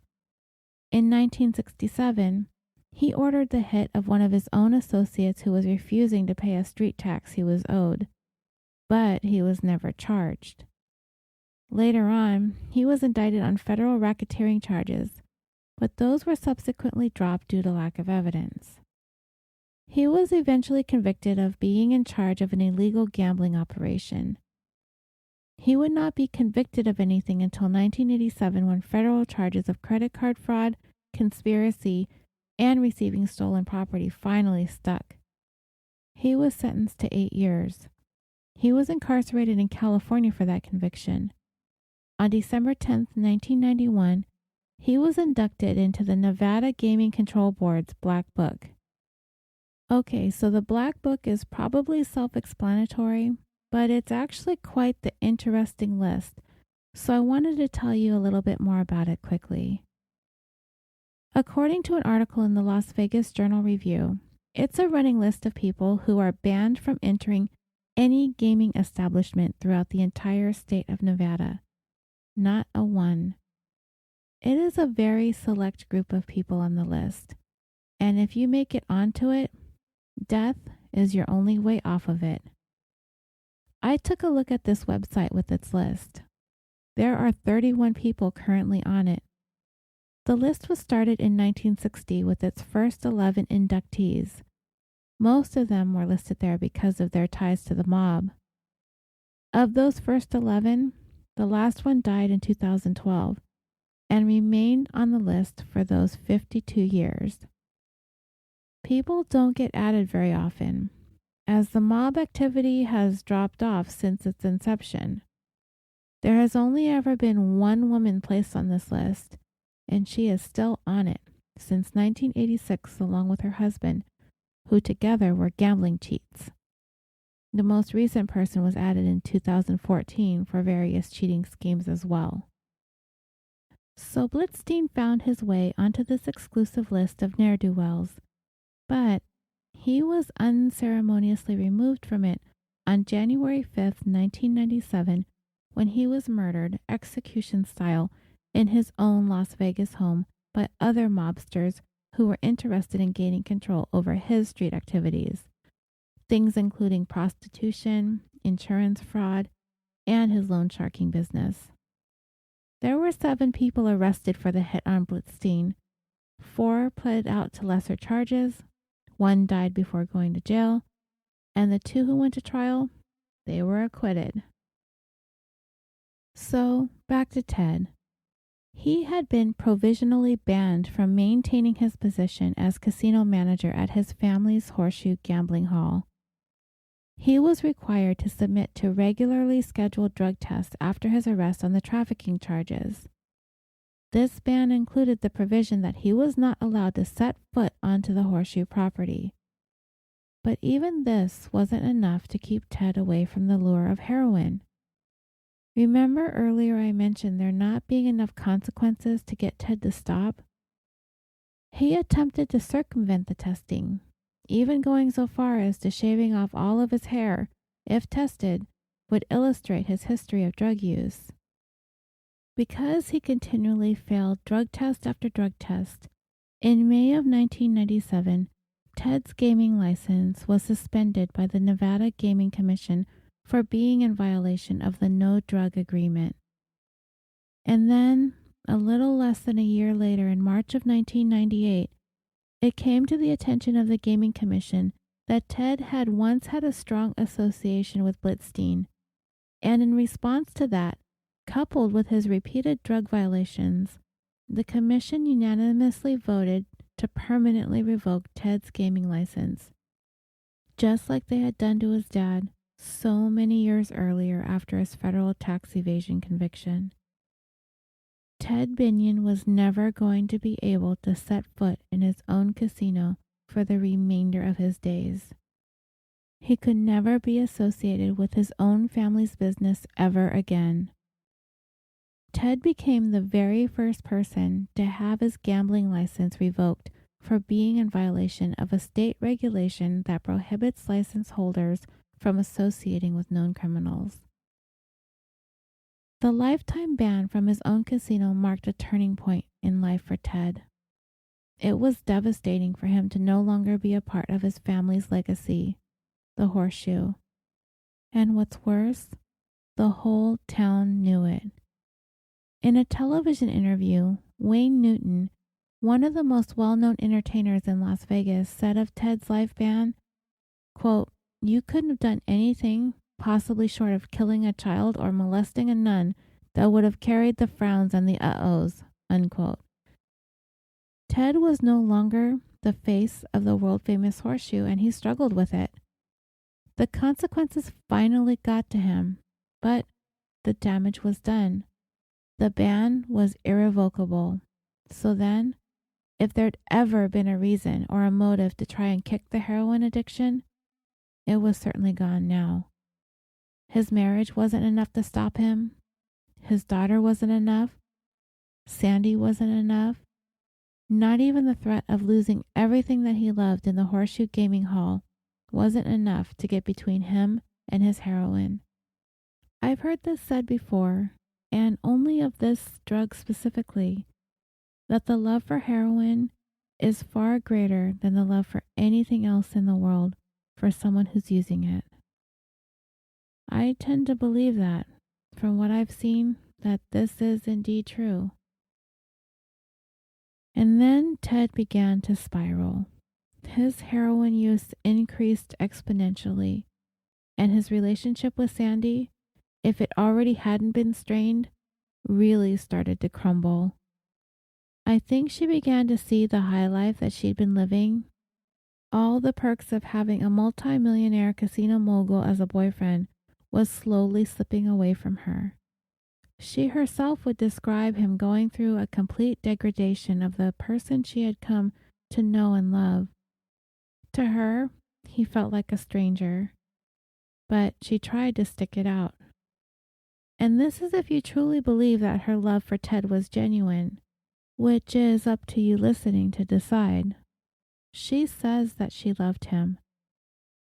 In 1967, he ordered the hit of one of his own associates who was refusing to pay a street tax he was owed, but he was never charged. Later on, he was indicted on federal racketeering charges, but those were subsequently dropped due to lack of evidence. He was eventually convicted of being in charge of an illegal gambling operation. He would not be convicted of anything until 1987 when federal charges of credit card fraud, conspiracy, and receiving stolen property finally stuck. He was sentenced to 8 years. He was incarcerated in California for that conviction. On December 10, 1991, he was inducted into the Nevada Gaming Control Board's Black Book. Okay, so the Black Book is probably self-explanatory, but it's actually quite the interesting list, so I wanted to tell you a little bit more about it quickly. According to an article in the Las Vegas Journal-Review, it's a running list of people who are banned from entering any gaming establishment throughout the entire state of Nevada. Not a one. It is a very select group of people on the list, and if you make it onto it, death is your only way off of it. I took a look at this website with its list. There are 31 people currently on it. The list was started in 1960 with its first 11 inductees. Most of them were listed there because of their ties to the mob. Of those first 11, the last one died in 2012 and remained on the list for those 52 years. People don't get added very often, as the mob activity has dropped off since its inception. There has only ever been one woman placed on this list, and she is still on it since 1986 along with her husband, who together were gambling cheats. The most recent person was added in 2014 for various cheating schemes as well. So Blitzstein found his way onto this exclusive list of ne'er-do-wells, but he was unceremoniously removed from it on January 5th, 1997, when he was murdered execution style in his own Las Vegas home by other mobsters who were interested in gaining control over his street activities, things including prostitution, insurance fraud, and his loan sharking business. There were 7 people arrested for the hit on Blitzstein. 4 pled out to lesser charges, 1 died before going to jail, and the 2 who went to trial, they were acquitted. So, back to Ted. He had been provisionally banned from maintaining his position as casino manager at his family's Horseshoe Gambling Hall. He was required to submit to regularly scheduled drug tests after his arrest on the trafficking charges. This ban included the provision that he was not allowed to set foot onto the Horseshoe property. But even this wasn't enough to keep Ted away from the lure of heroin. Remember earlier I mentioned there not being enough consequences to get Ted to stop? He attempted to circumvent the testing, even going so far as to shaving off all of his hair, if tested, would illustrate his history of drug use. Because he continually failed drug test after drug test, in May of 1997, Ted's gaming license was suspended by the Nevada Gaming Commission for being in violation of the no drug agreement. And then, a little less than a year later, in March of 1998, it came to the attention of the Gaming Commission that Ted had once had a strong association with Blitzstein, and in response to that, coupled with his repeated drug violations, the commission unanimously voted to permanently revoke Ted's gaming license, just like they had done to his dad so many years earlier after his federal tax evasion conviction. Ted Binion was never going to be able to set foot in his own casino for the remainder of his days. He could never be associated with his own family's business ever again. Ted became the very first person to have his gambling license revoked for being in violation of a state regulation that prohibits license holders from associating with known criminals. The lifetime ban from his own casino marked a turning point in life for Ted. It was devastating for him to no longer be a part of his family's legacy, the Horseshoe. And what's worse, the whole town knew it. In a television interview, Wayne Newton, one of the most well-known entertainers in Las Vegas, said of Ted's life ban, quote, "You couldn't have done anything possibly short of killing a child or molesting a nun that would have carried the frowns and the uh-ohs," unquote. Ted was no longer the face of the world-famous Horseshoe, and he struggled with it. The consequences finally got to him, but the damage was done. The ban was irrevocable. So then, if there'd ever been a reason or a motive to try and kick the heroin addiction, it was certainly gone now. His marriage wasn't enough to stop him. His daughter wasn't enough. Sandy wasn't enough. Not even the threat of losing everything that he loved in the Horseshoe Gaming Hall wasn't enough to get between him and his heroin. I've heard this said before, and only of this drug specifically, that the love for heroin is far greater than the love for anything else in the world for someone who's using it. I tend to believe that, from what I've seen, that this is indeed true. And then Ted began to spiral. His heroin use increased exponentially, and his relationship with Sandy, if it already hadn't been strained, really started to crumble. I think she began to see the high life that she'd been living, all the perks of having a multi-millionaire casino mogul as a boyfriend, was slowly slipping away from her. She herself would describe him going through a complete degradation of the person she had come to know and love. To her, he felt like a stranger, but she tried to stick it out. And this is if you truly believe that her love for Ted was genuine, which is up to you listening to decide. She says that she loved him,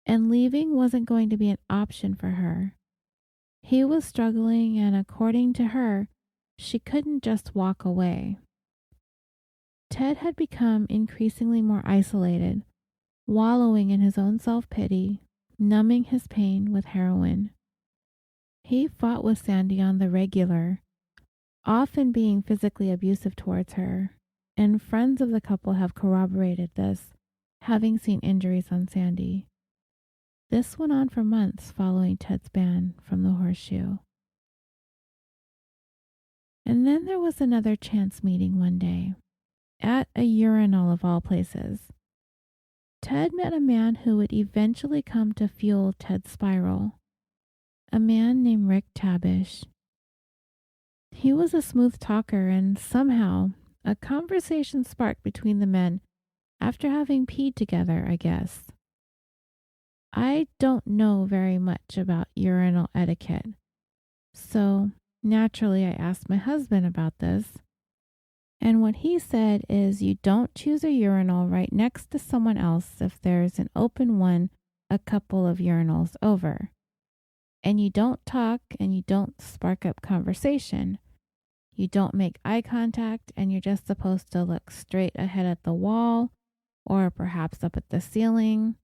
and leaving wasn't going to be an option for her. He was struggling, and according to her, she couldn't just walk away. Ted had become increasingly more isolated, wallowing in his own self-pity, numbing his pain with heroin. He fought with Sandy on the regular, often being physically abusive towards her, and friends of the couple have corroborated this, having seen injuries on Sandy. This went on for months following Ted's ban from the Horseshoe. And then there was another chance meeting one day, at a urinal of all places. Ted met a man who would eventually come to fuel Ted's spiral. A man named Rick Tabish. He was a smooth talker, and somehow a conversation sparked between the men after having peed together, I guess. I don't know very much about urinal etiquette, so naturally I asked my husband about this, and what he said is you don't choose a urinal right next to someone else if there's an open one a couple of urinals over. And you don't talk and you don't spark up conversation. You don't make eye contact, and you're just supposed to look straight ahead at the wall or perhaps up at the ceiling.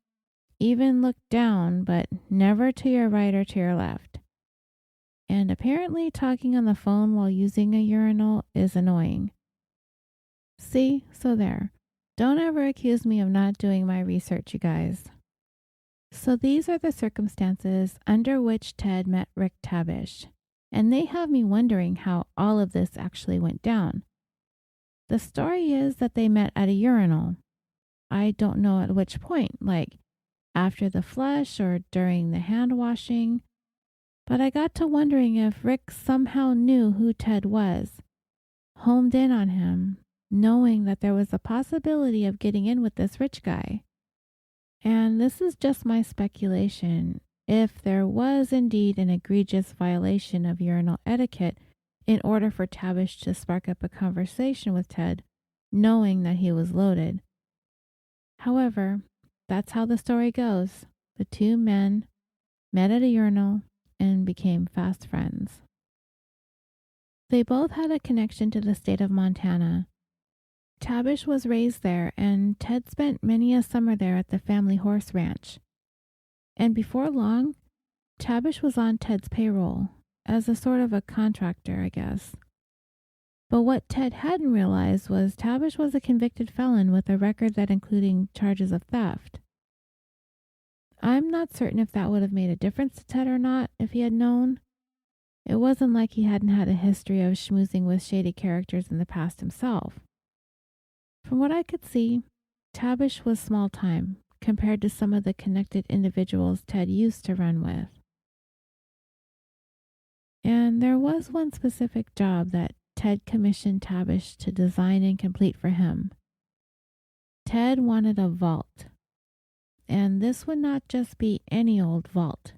Even look down, but never to your right or to your left. And apparently talking on the phone while using a urinal is annoying. See? So there. Don't ever accuse me of not doing my research, you guys. So these are the circumstances under which Ted met Rick Tabish, and they have me wondering how all of this actually went down. The story is that they met at a urinal. I don't know at which point, like after the flush or during the hand washing, but I got to wondering if Rick somehow knew who Ted was, homed in on him, knowing that there was a possibility of getting in with this rich guy. And this is just my speculation. If there was indeed an egregious violation of urinal etiquette in order for Tabish to spark up a conversation with Ted, knowing that he was loaded. However, that's how the story goes. The two men met at a urinal and became fast friends. They both had a connection to the state of Montana. Tabish was raised there, and Ted spent many a summer there at the family horse ranch. And before long, Tabish was on Ted's payroll, as a sort of a contractor, I guess. But what Ted hadn't realized was Tabish was a convicted felon with a record that included charges of theft. I'm not certain if that would have made a difference to Ted or not if he had known. It wasn't like he hadn't had a history of schmoozing with shady characters in the past himself. From what I could see, Tabish was small time compared to some of the connected individuals Ted used to run with. And there was one specific job that Ted commissioned Tabish to design and complete for him. Ted wanted a vault. And this would not just be any old vault.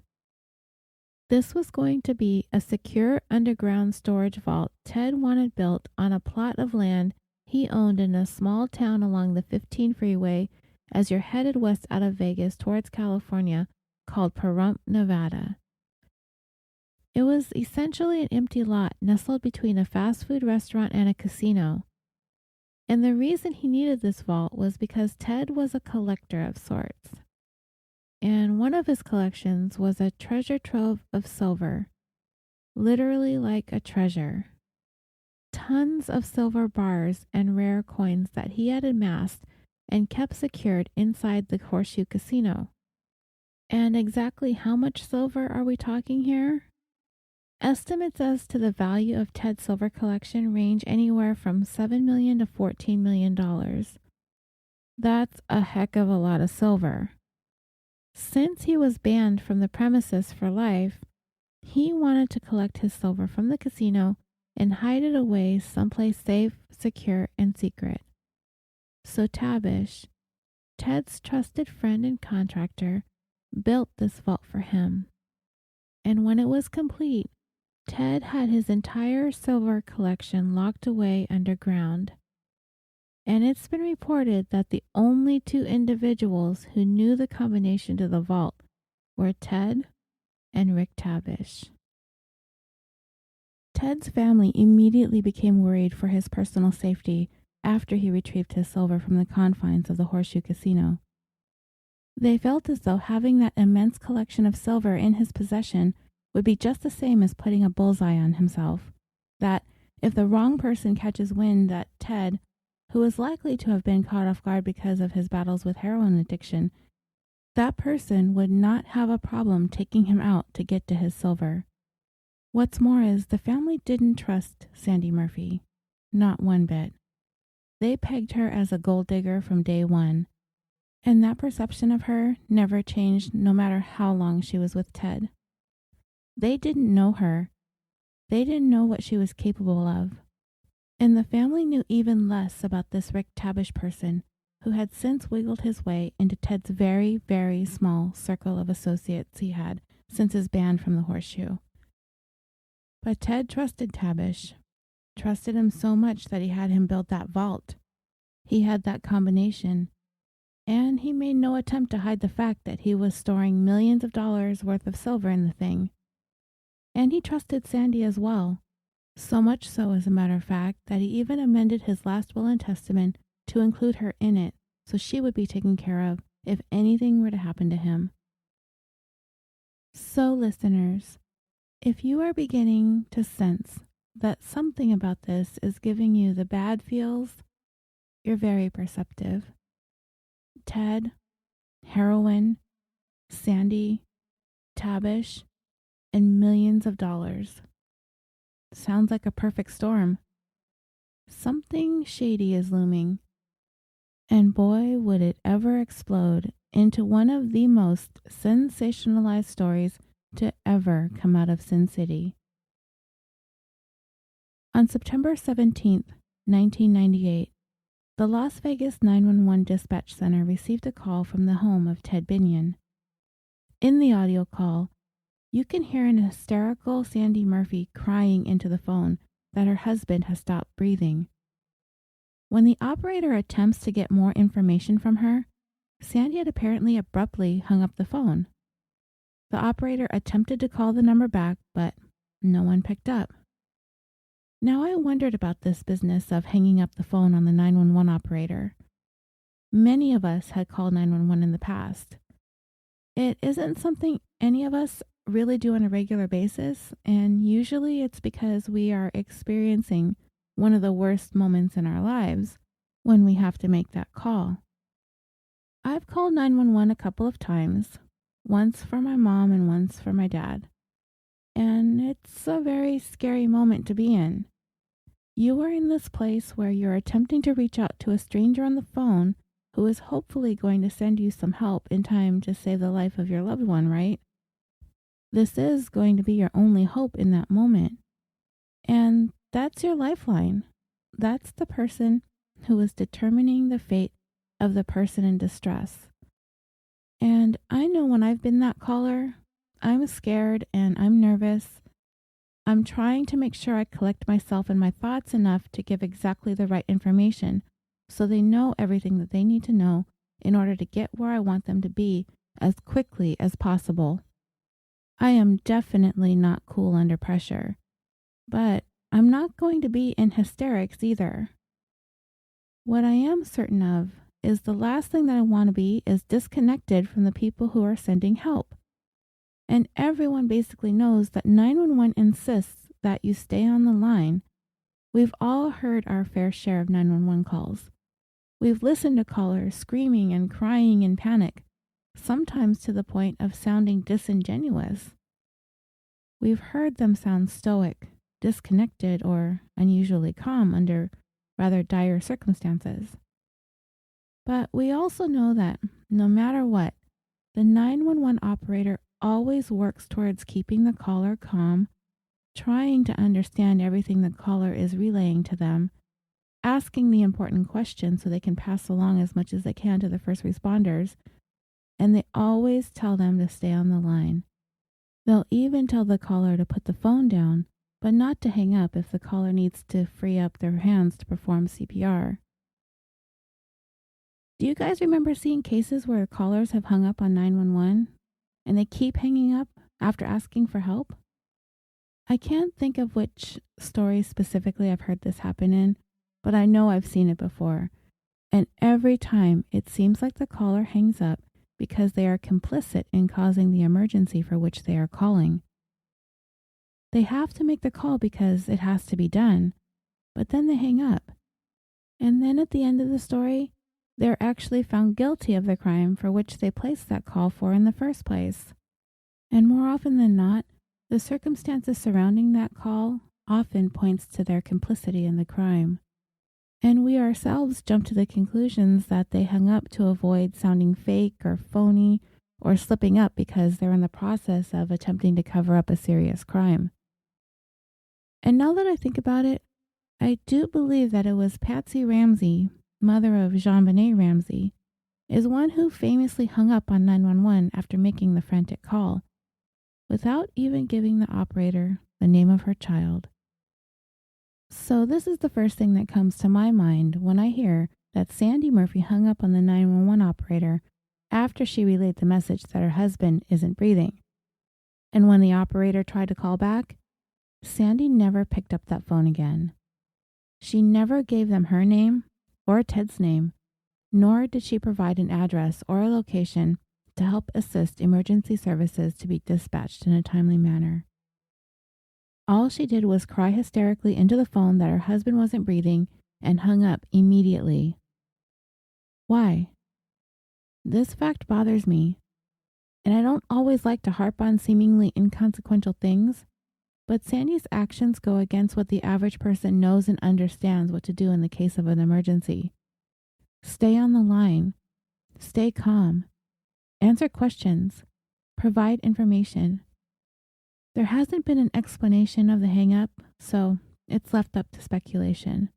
This was going to be a secure underground storage vault Ted wanted built on a plot of land he owned in a small town along the 15 freeway as you're headed west out of Vegas towards California called Pahrump, Nevada. It was essentially an empty lot nestled between a fast food restaurant and a casino. And the reason he needed this vault was because Ted was a collector of sorts. And one of his collections was a treasure trove of silver, literally like a treasure. Tons of silver bars and rare coins that he had amassed and kept secured inside the Horseshoe Casino. And exactly how much silver are we talking here? Estimates as to the value of Ted's silver collection range anywhere from $7 million to $14 million. That's a heck of a lot of silver. Since he was banned from the premises for life, he wanted to collect his silver from the casino and hide it away someplace safe, secure, and secret. So Tabish, Ted's trusted friend and contractor, built this vault for him. And when it was complete, Ted had his entire silver collection locked away underground. And it's been reported that the only two individuals who knew the combination to the vault were Ted and Rick Tabish. Ted's family immediately became worried for his personal safety after he retrieved his silver from the confines of the Horseshoe Casino. They felt as though having that immense collection of silver in his possession would be just the same as putting a bullseye on himself, that if the wrong person catches wind that Ted, who is likely to have been caught off guard because of his battles with heroin addiction, that person would not have a problem taking him out to get to his silver. What's more is the family didn't trust Sandy Murphy, not one bit. They pegged her as a gold digger from day one, And that perception of her never changed no matter how long she was with Ted. They didn't know her. They didn't know what she was capable of. And the family knew even less about this Rick Tabish person who had since wiggled his way into Ted's very, very small circle of associates he had since his ban from the Horseshoe. But Ted trusted Tabish, trusted him so much that he had him build that vault. He had that combination, and he made no attempt to hide the fact that he was storing millions of dollars worth of silver in the thing. And he trusted Sandy as well, so much so, as a matter of fact, that he even amended his last will and testament to include her in it, so she would be taken care of if anything were to happen to him. So, listeners, if you are beginning to sense that something about this is giving you the bad feels, you're very perceptive. Ted, heroin, Sandy, Tabish, and millions of dollars. Sounds like a perfect storm. Something shady is looming. And boy, would it ever explode into one of the most sensationalized stories to ever come out of Sin City. On September 17th, 1998, the Las Vegas 911 dispatch center received a call from the home of Ted Binion. In the audio call, you can hear an hysterical Sandy Murphy crying into the phone that her husband has stopped breathing. When the operator attempts to get more information from her, Sandy had apparently abruptly hung up the phone. The operator attempted to call the number back, but no one picked up. Now I wondered about this business of hanging up the phone on the 911 operator. Many of us had called 911 in the past. It isn't something any of us really do on a regular basis, and usually it's because we are experiencing one of the worst moments in our lives when we have to make that call. I've called 911 a couple of times, once for my mom and once for my dad. And it's a very scary moment to be in. You are in this place where you're attempting to reach out to a stranger on the phone who is hopefully going to send you some help in time to save the life of your loved one, right? This is going to be your only hope in that moment. And that's your lifeline. That's the person who is determining the fate of the person in distress. And I know when I've been that caller, I'm scared and I'm nervous. I'm trying to make sure I collect myself and my thoughts enough to give exactly the right information so they know everything that they need to know in order to get where I want them to be as quickly as possible. I am definitely not cool under pressure, but I'm not going to be in hysterics either. What I am certain of is the last thing that I want to be is disconnected from the people who are sending help. And everyone basically knows that 911 insists that you stay on the line. We've all heard our fair share of 911 calls. We've listened to callers screaming and crying in panic, sometimes to the point of sounding disingenuous. We've heard them sound stoic, disconnected, or unusually calm under rather dire circumstances. But we also know that no matter what, the 911 operator always works towards keeping the caller calm, trying to understand everything the caller is relaying to them, asking the important questions so they can pass along as much as they can to the first responders, and they always tell them to stay on the line. They'll even tell the caller to put the phone down, but not to hang up if the caller needs to free up their hands to perform CPR. Do you guys remember seeing cases where callers have hung up on 911 and they keep hanging up after asking for help? I can't think of which story specifically I've heard this happen in, but I know I've seen it before. And every time it seems like the caller hangs up because they are complicit in causing the emergency for which they are calling. They have to make the call because it has to be done, but then they hang up. And then at the end of the story, they're actually found guilty of the crime for which they placed that call for in the first place. And more often than not, the circumstances surrounding that call often points to their complicity in the crime. And we ourselves jump to the conclusions that they hung up to avoid sounding fake or phony or slipping up because they're in the process of attempting to cover up a serious crime. And now that I think about it, I do believe that it was Patsy Ramsey, mother of Jean-Benet Ramsey, is one who famously hung up on 911 after making the frantic call, without even giving the operator the name of her child. So this is the first thing that comes to my mind when I hear that Sandy Murphy hung up on the 911 operator after she relayed the message that her husband isn't breathing. And when the operator tried to call back, Sandy never picked up that phone again. She never gave them her name or Ted's name, nor did she provide an address or a location to help assist emergency services to be dispatched in a timely manner. All she did was cry hysterically into the phone that her husband wasn't breathing and hung up immediately. Why? This fact bothers me, and I don't always like to harp on seemingly inconsequential things, but Sandy's actions go against what the average person knows and understands what to do in the case of an emergency. Stay on the line. Stay calm. Answer questions. Provide information. There hasn't been an explanation of the hang-up, so it's left up to speculation.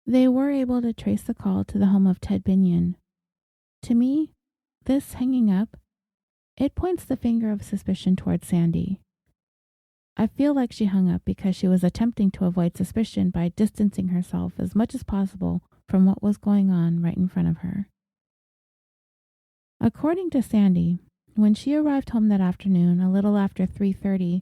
They were able to trace the call to the home of Ted Binion. To me, this hanging up, it points the finger of suspicion towards Sandy. I feel like she hung up because she was attempting to avoid suspicion by distancing herself as much as possible from what was going on right in front of her. According to Sandy, when she arrived home that afternoon, a little after 3:30,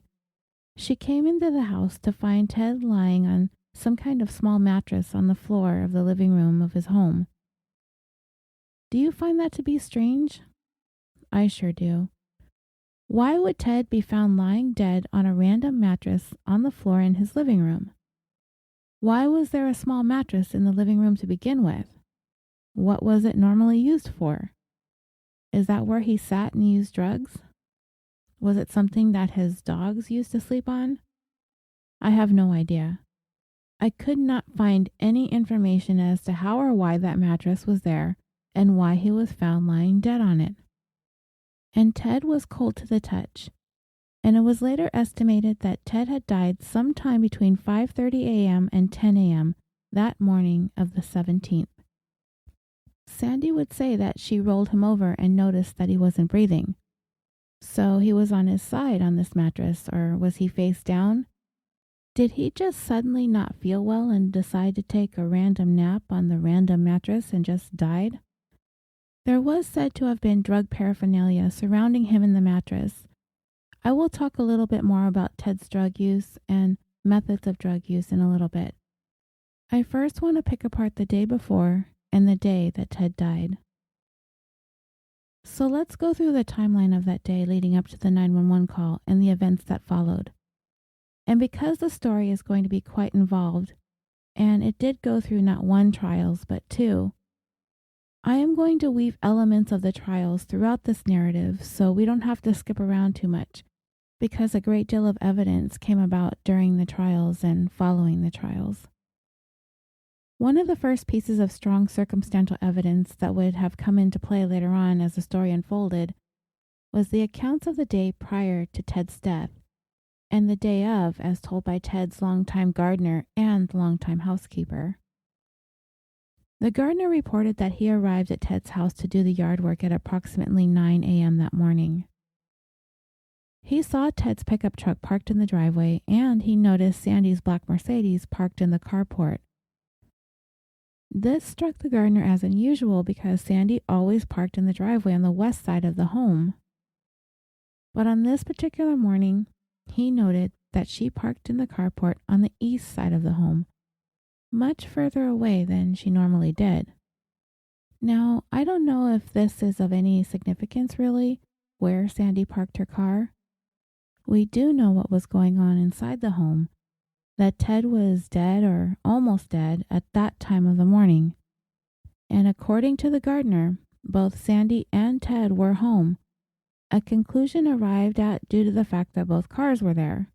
she came into the house to find Ted lying on some kind of small mattress on the floor of the living room of his home. Do you find that to be strange? I sure do. Why would Ted be found lying dead on a random mattress on the floor in his living room? Why was there a small mattress in the living room to begin with? What was it normally used for? Is that where he sat and used drugs? Was it something that his dogs used to sleep on? I have no idea. I could not find any information as to how or why that mattress was there and why he was found lying dead on it. And Ted was cold to the touch, and it was later estimated that Ted had died sometime between 5:30 a.m. and 10 a.m. that morning of the 17th. Sandy would say that she rolled him over and noticed that he wasn't breathing. So he was on his side on this mattress, or was he face down? Did he just suddenly not feel well and decide to take a random nap on the random mattress and just died? There was said to have been drug paraphernalia surrounding him in the mattress. I will talk a little bit more about Ted's drug use and methods of drug use in a little bit. I first want to pick apart the day before and the day that Ted died. So let's go through the timeline of that day leading up to the 911 call and the events that followed. And because the story is going to be quite involved, and it did go through not one trials but two, I am going to weave elements of the trials throughout this narrative so we don't have to skip around too much, because a great deal of evidence came about during the trials and following the trials. One of the first pieces of strong circumstantial evidence that would have come into play later on as the story unfolded was the accounts of the day prior to Ted's death and the day of, as told by Ted's longtime gardener and longtime housekeeper. The gardener reported that he arrived at Ted's house to do the yard work at approximately 9 a.m. that morning. He saw Ted's pickup truck parked in the driveway, and he noticed Sandy's black Mercedes parked in the carport. This struck the gardener as unusual because Sandy always parked in the driveway on the west side of the home. But on this particular morning, he noted that she parked in the carport on the east side of the home, much further away than she normally did. Now, I don't know if this is of any significance really, where Sandy parked her car. We do know what was going on inside the home, that Ted was dead or almost dead at that time of the morning. And according to the gardener, both Sandy and Ted were home, a conclusion arrived at due to the fact that both cars were there.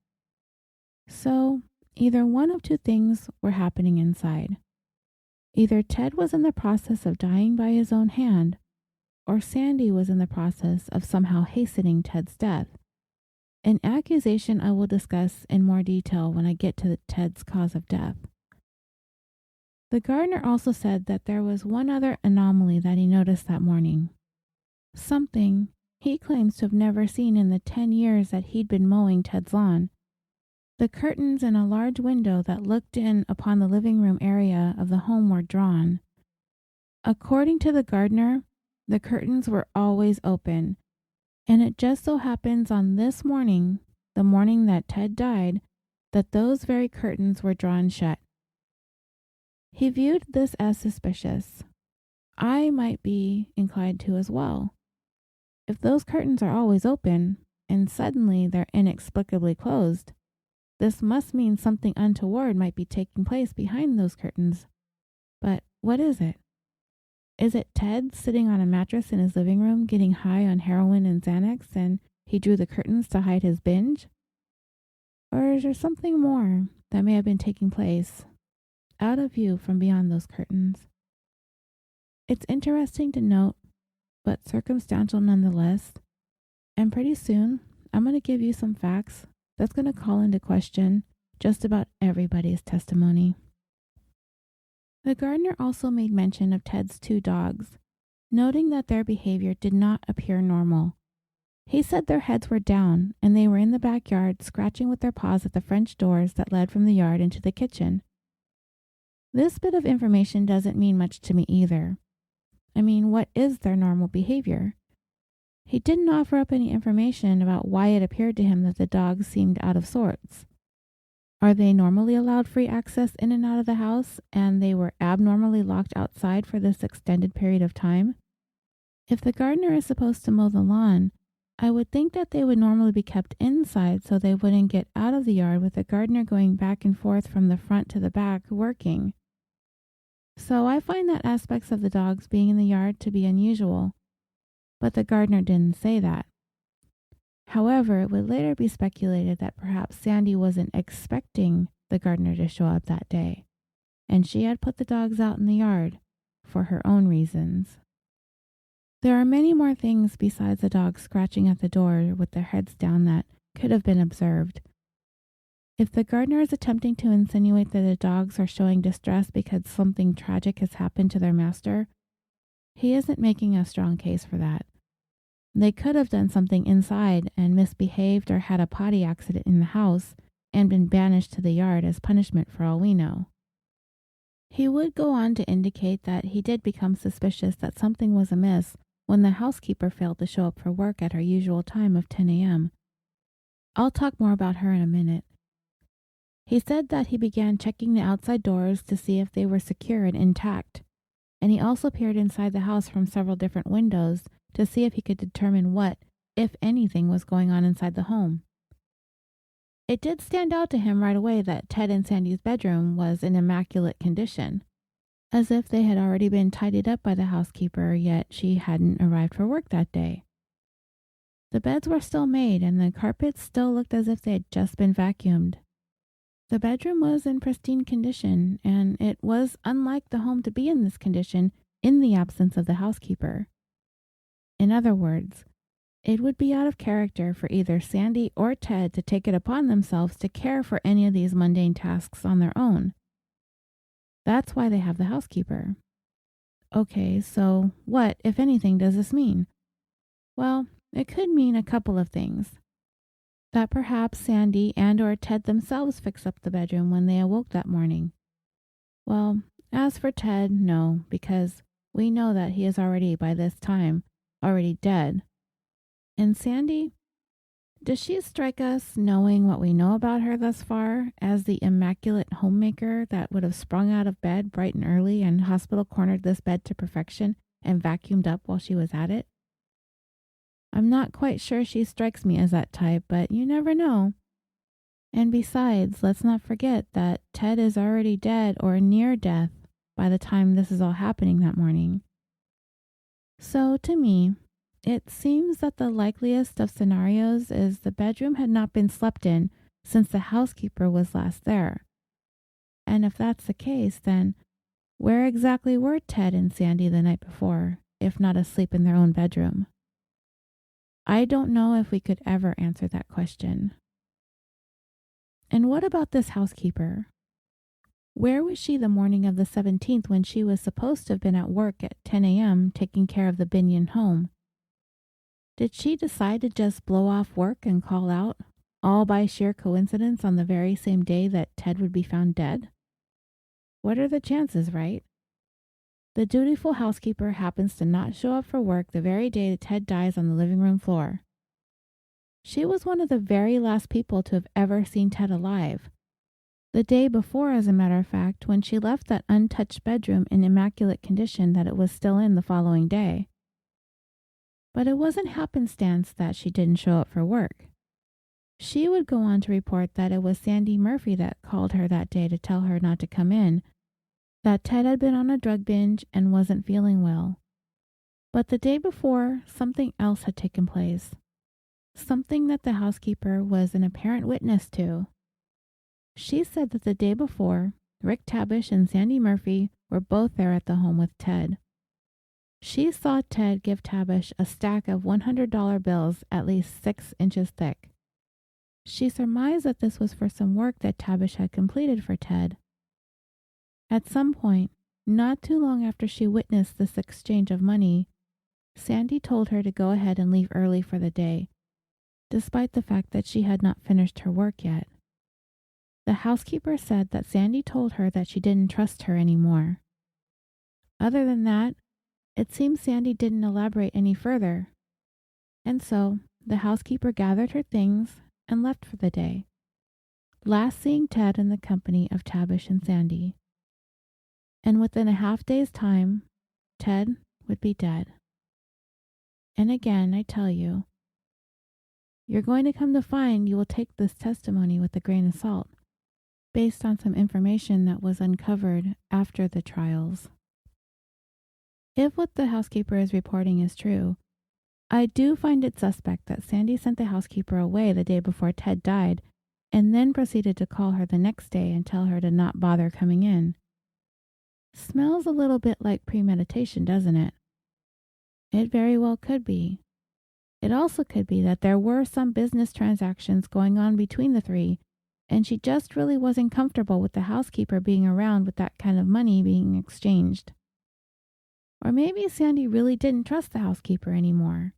So, either one of two things were happening inside. Either Ted was in the process of dying by his own hand, or Sandy was in the process of somehow hastening Ted's death, an accusation I will discuss in more detail when I get to Ted's cause of death. The gardener also said that there was one other anomaly that he noticed that morning. Something he claims to have never seen in the 10 years that he'd been mowing Ted's lawn. The curtains in a large window that looked in upon the living room area of the home were drawn. According to the gardener, the curtains were always open, and it just so happens on this morning, the morning that Ted died, that those very curtains were drawn shut. He viewed this as suspicious. I might be inclined to as well. If those curtains are always open, and suddenly they're inexplicably closed, this must mean something untoward might be taking place behind those curtains. But what is it? Is it Ted sitting on a mattress in his living room getting high on heroin and Xanax, and he drew the curtains to hide his binge? Or is there something more that may have been taking place out of view from beyond those curtains? It's interesting to note, but circumstantial nonetheless, and pretty soon I'm going to give you some facts that's going to call into question just about everybody's testimony. The gardener also made mention of Ted's 2 dogs, noting that their behavior did not appear normal. He said their heads were down and they were in the backyard scratching with their paws at the French doors that led from the yard into the kitchen. This bit of information doesn't mean much to me either. I mean, what is their normal behavior? He didn't offer up any information about why it appeared to him that the dogs seemed out of sorts. Are they normally allowed free access in and out of the house, and they were abnormally locked outside for this extended period of time? If the gardener is supposed to mow the lawn, I would think that they would normally be kept inside so they wouldn't get out of the yard with the gardener going back and forth from the front to the back working. So I find that aspects of the dogs being in the yard to be unusual, but the gardener didn't say that. However, it would later be speculated that perhaps Sandy wasn't expecting the gardener to show up that day, and she had put the dogs out in the yard for her own reasons. There are many more things besides the dogs scratching at the door with their heads down that could have been observed. If the gardener is attempting to insinuate that the dogs are showing distress because something tragic has happened to their master, he isn't making a strong case for that. They could have done something inside and misbehaved or had a potty accident in the house and been banished to the yard as punishment for all we know. He would go on to indicate that he did become suspicious that something was amiss when the housekeeper failed to show up for work at her usual time of 10 a.m. I'll talk more about her in a minute. He said that he began checking the outside doors to see if they were secure and intact, and he also peered inside the house from several different windows to see if he could determine what, if anything, was going on inside the home. It did stand out to him right away that Ted and Sandy's bedroom was in immaculate condition, as if they had already been tidied up by the housekeeper, yet she hadn't arrived for work that day. The beds were still made, and the carpets still looked as if they had just been vacuumed. The bedroom was in pristine condition, and it was unlike the home to be in this condition in the absence of the housekeeper. In other words, it would be out of character for either Sandy or Ted to take it upon themselves to care for any of these mundane tasks on their own. That's why they have the housekeeper. Okay, so what, if anything, does this mean? Well, it could mean a couple of things. That perhaps Sandy and or Ted themselves fixed up the bedroom when they awoke that morning. Well, as for Ted, no, because we know that he is already, by this time, already dead. And Sandy? Does she strike us, knowing what we know about her thus far, as the immaculate homemaker that would have sprung out of bed bright and early and hospital-cornered this bed to perfection and vacuumed up while she was at it? I'm not quite sure she strikes me as that type, but you never know. And besides, let's not forget that Ted is already dead or near death by the time this is all happening that morning. So, to me, it seems that the likeliest of scenarios is the bedroom had not been slept in since the housekeeper was last there. And if that's the case, then Where exactly were Ted and Sandy the night before, if not asleep in their own bedroom? I don't know if we could ever answer that question. And what about this housekeeper? Where was she the morning of the 17th when she was supposed to have been at work at 10 a.m. taking care of the Binion home? Did she decide to just blow off work and call out, all by sheer coincidence on the very same day that Ted would be found dead? What are the chances, right? The dutiful housekeeper happens to not show up for work the very day that Ted dies on the living room floor. She was one of the very last people to have ever seen Ted alive. The day before, as a matter of fact, when she left that untouched bedroom in immaculate condition that it was still in the following day. But it wasn't happenstance that she didn't show up for work. She would go on to report that it was Sandy Murphy that called her that day to tell her not to come in, that Ted had been on a drug binge and wasn't feeling well. But the day before, something else had taken place. Something that the housekeeper was an apparent witness to. She said that the day before, Rick Tabish and Sandy Murphy were both there at the home with Ted. She saw Ted give Tabish a stack of $100 bills at least 6 inches thick. She surmised that this was for some work that Tabish had completed for Ted. At some point, not too long after she witnessed this exchange of money, Sandy told her to go ahead and leave early for the day, despite the fact that she had not finished her work yet. The housekeeper said that Sandy told her that she didn't trust her anymore. Other than that, it seems Sandy didn't elaborate any further. And so, the housekeeper gathered her things and left for the day, last seeing Ted in the company of Tabish and Sandy. And within a half-day's time, Ted would be dead. And again, I tell you, you're going to come to find you will take this testimony with a grain of salt, based on some information that was uncovered after the trials. If what the housekeeper is reporting is true, I do find it suspect that Sandy sent the housekeeper away the day before Ted died and then proceeded to call her the next day and tell her to not bother coming in. Smells a little bit like premeditation, doesn't it? It very well could be. It also could be that there were some business transactions going on between the three, and she just really wasn't comfortable with the housekeeper being around with that kind of money being exchanged. Or maybe Sandy really didn't trust the housekeeper anymore.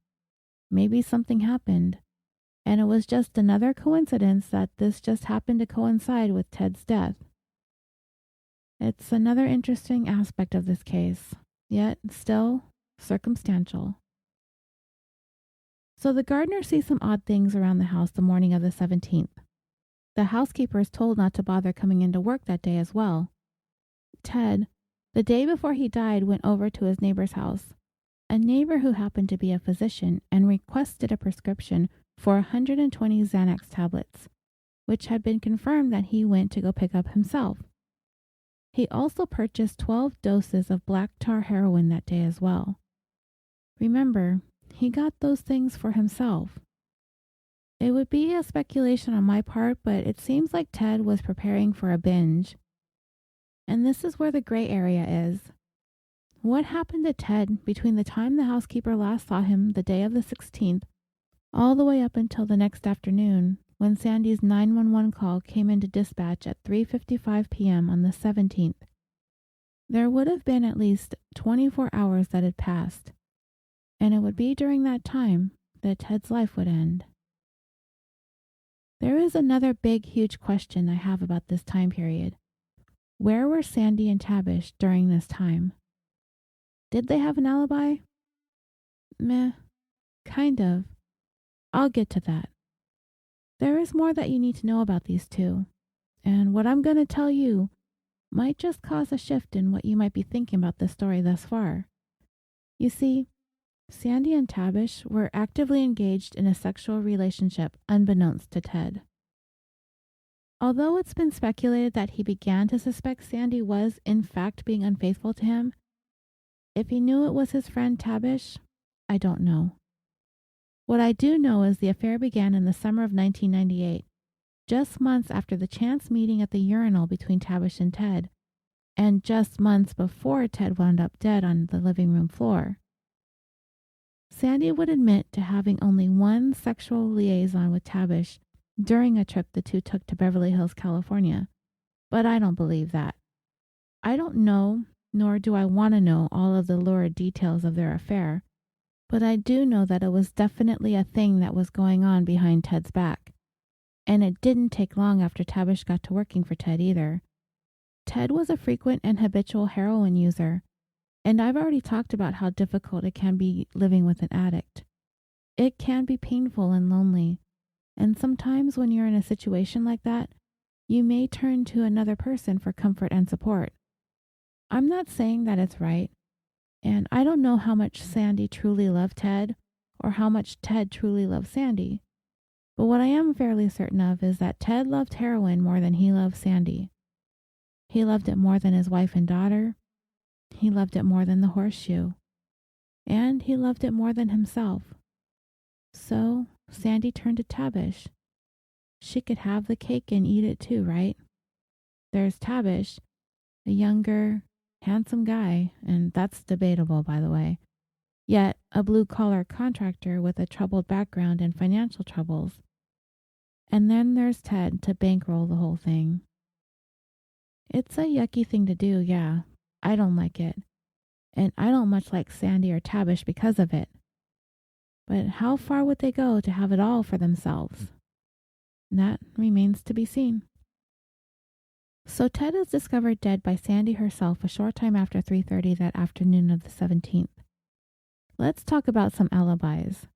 Maybe something happened, and it was just another coincidence that this just happened to coincide with Ted's death. It's another interesting aspect of this case, yet still circumstantial. So the gardener sees some odd things around the house the morning of the 17th. The housekeeper is told not to bother coming into work that day as well. Ted, the day before he died, went over to his neighbor's house, a neighbor who happened to be a physician, and requested a prescription for 120 Xanax tablets, which had been confirmed that he went to go pick up himself. He also purchased 12 doses of black tar heroin that day as well. Remember, he got those things for himself. It would be a speculation on my part, but it seems like Ted was preparing for a binge. And this is where the gray area is. What happened to Ted between the time the housekeeper last saw him the day of the 16th, all the way up until the next afternoon, when Sandy's 911 call came into dispatch at 3:55 p.m. on the 17th? There would have been at least 24 hours that had passed, and it would be during that time that Ted's life would end. There is another big, huge question I have about this time period. Where were Sandy and Tabish during this time? Did they have an alibi? Meh. Kind of. I'll get to that. There is more that you need to know about these two, and what I'm going to tell you might just cause a shift in what you might be thinking about this story thus far. You see, Sandy and Tabish were actively engaged in a sexual relationship unbeknownst to Ted. Although it's been speculated that he began to suspect Sandy was, in fact, being unfaithful to him, if he knew it was his friend Tabish, I don't know. What I do know is the affair began in the summer of 1998, just months after the chance meeting at the urinal between Tabish and Ted, and just months before Ted wound up dead on the living room floor. Sandy would admit to having only one sexual liaison with Tabish during a trip the two took to Beverly Hills, California, but I don't believe that. I don't know, nor do I want to know all of the lurid details of their affair, but I do know that it was definitely a thing that was going on behind Ted's back. And it didn't take long after Tabish got to working for Ted either. Ted was a frequent and habitual heroin user, and I've already talked about how difficult it can be living with an addict. It can be painful and lonely, and sometimes when you're in a situation like that, you may turn to another person for comfort and support. I'm not saying that it's right, and I don't know how much Sandy truly loved Ted or how much Ted truly loved Sandy, but what I am fairly certain of is that Ted loved heroin more than he loved Sandy. He loved it more than his wife and daughter. He loved it more than the horseshoe. And he loved it more than himself. So Sandy turned to Tabish. She could have the cake and eat it too, right? There's Tabish, a younger, handsome guy, and that's debatable, by the way, yet a blue-collar contractor with a troubled background and financial troubles. And then there's Ted to bankroll the whole thing. It's a yucky thing to do, yeah. I don't like it. And I don't much like Sandy or Tabish because of it. But how far would they go to have it all for themselves? That remains to be seen. So Ted is discovered dead by Sandy herself a short time after 3:30 that afternoon of the 17th. Let's talk about some alibis.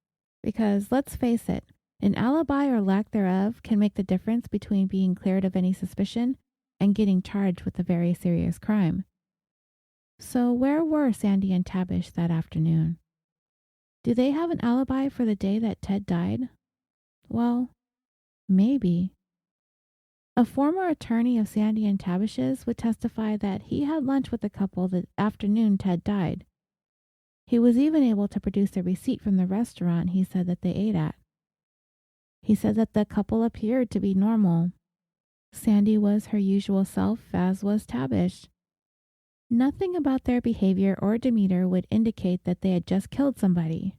Because, let's face it, an alibi or lack thereof can make the difference between being cleared of any suspicion and getting charged with a very serious crime. So where were Sandy and Tabish that afternoon? Do they have an alibi for the day that Ted died? Well, maybe. A former attorney of Sandy and Tabish's would testify that he had lunch with the couple the afternoon Ted died. He was even able to produce a receipt from the restaurant he said that they ate at. He said that the couple appeared to be normal. Sandy was her usual self, as was Tabish. Nothing about their behavior or demeanor would indicate that they had just killed somebody.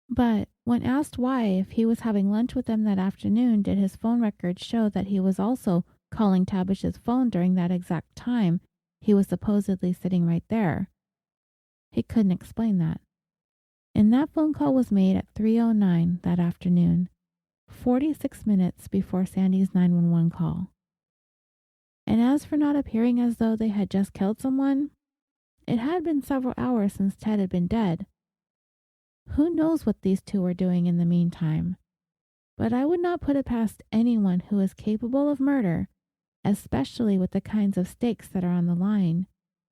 But when asked why, if he was having lunch with them that afternoon, did his phone records show that he was also calling Tabish's phone during that exact time he was supposedly sitting right there? He couldn't explain that. And that phone call was made at 3:09 that afternoon, 46 minutes before Sandy's 911 call. And as for not appearing as though they had just killed someone, it had been several hours since Ted had been dead. Who knows what these two were doing in the meantime? But I would not put it past anyone who is capable of murder, especially with the kinds of stakes that are on the line,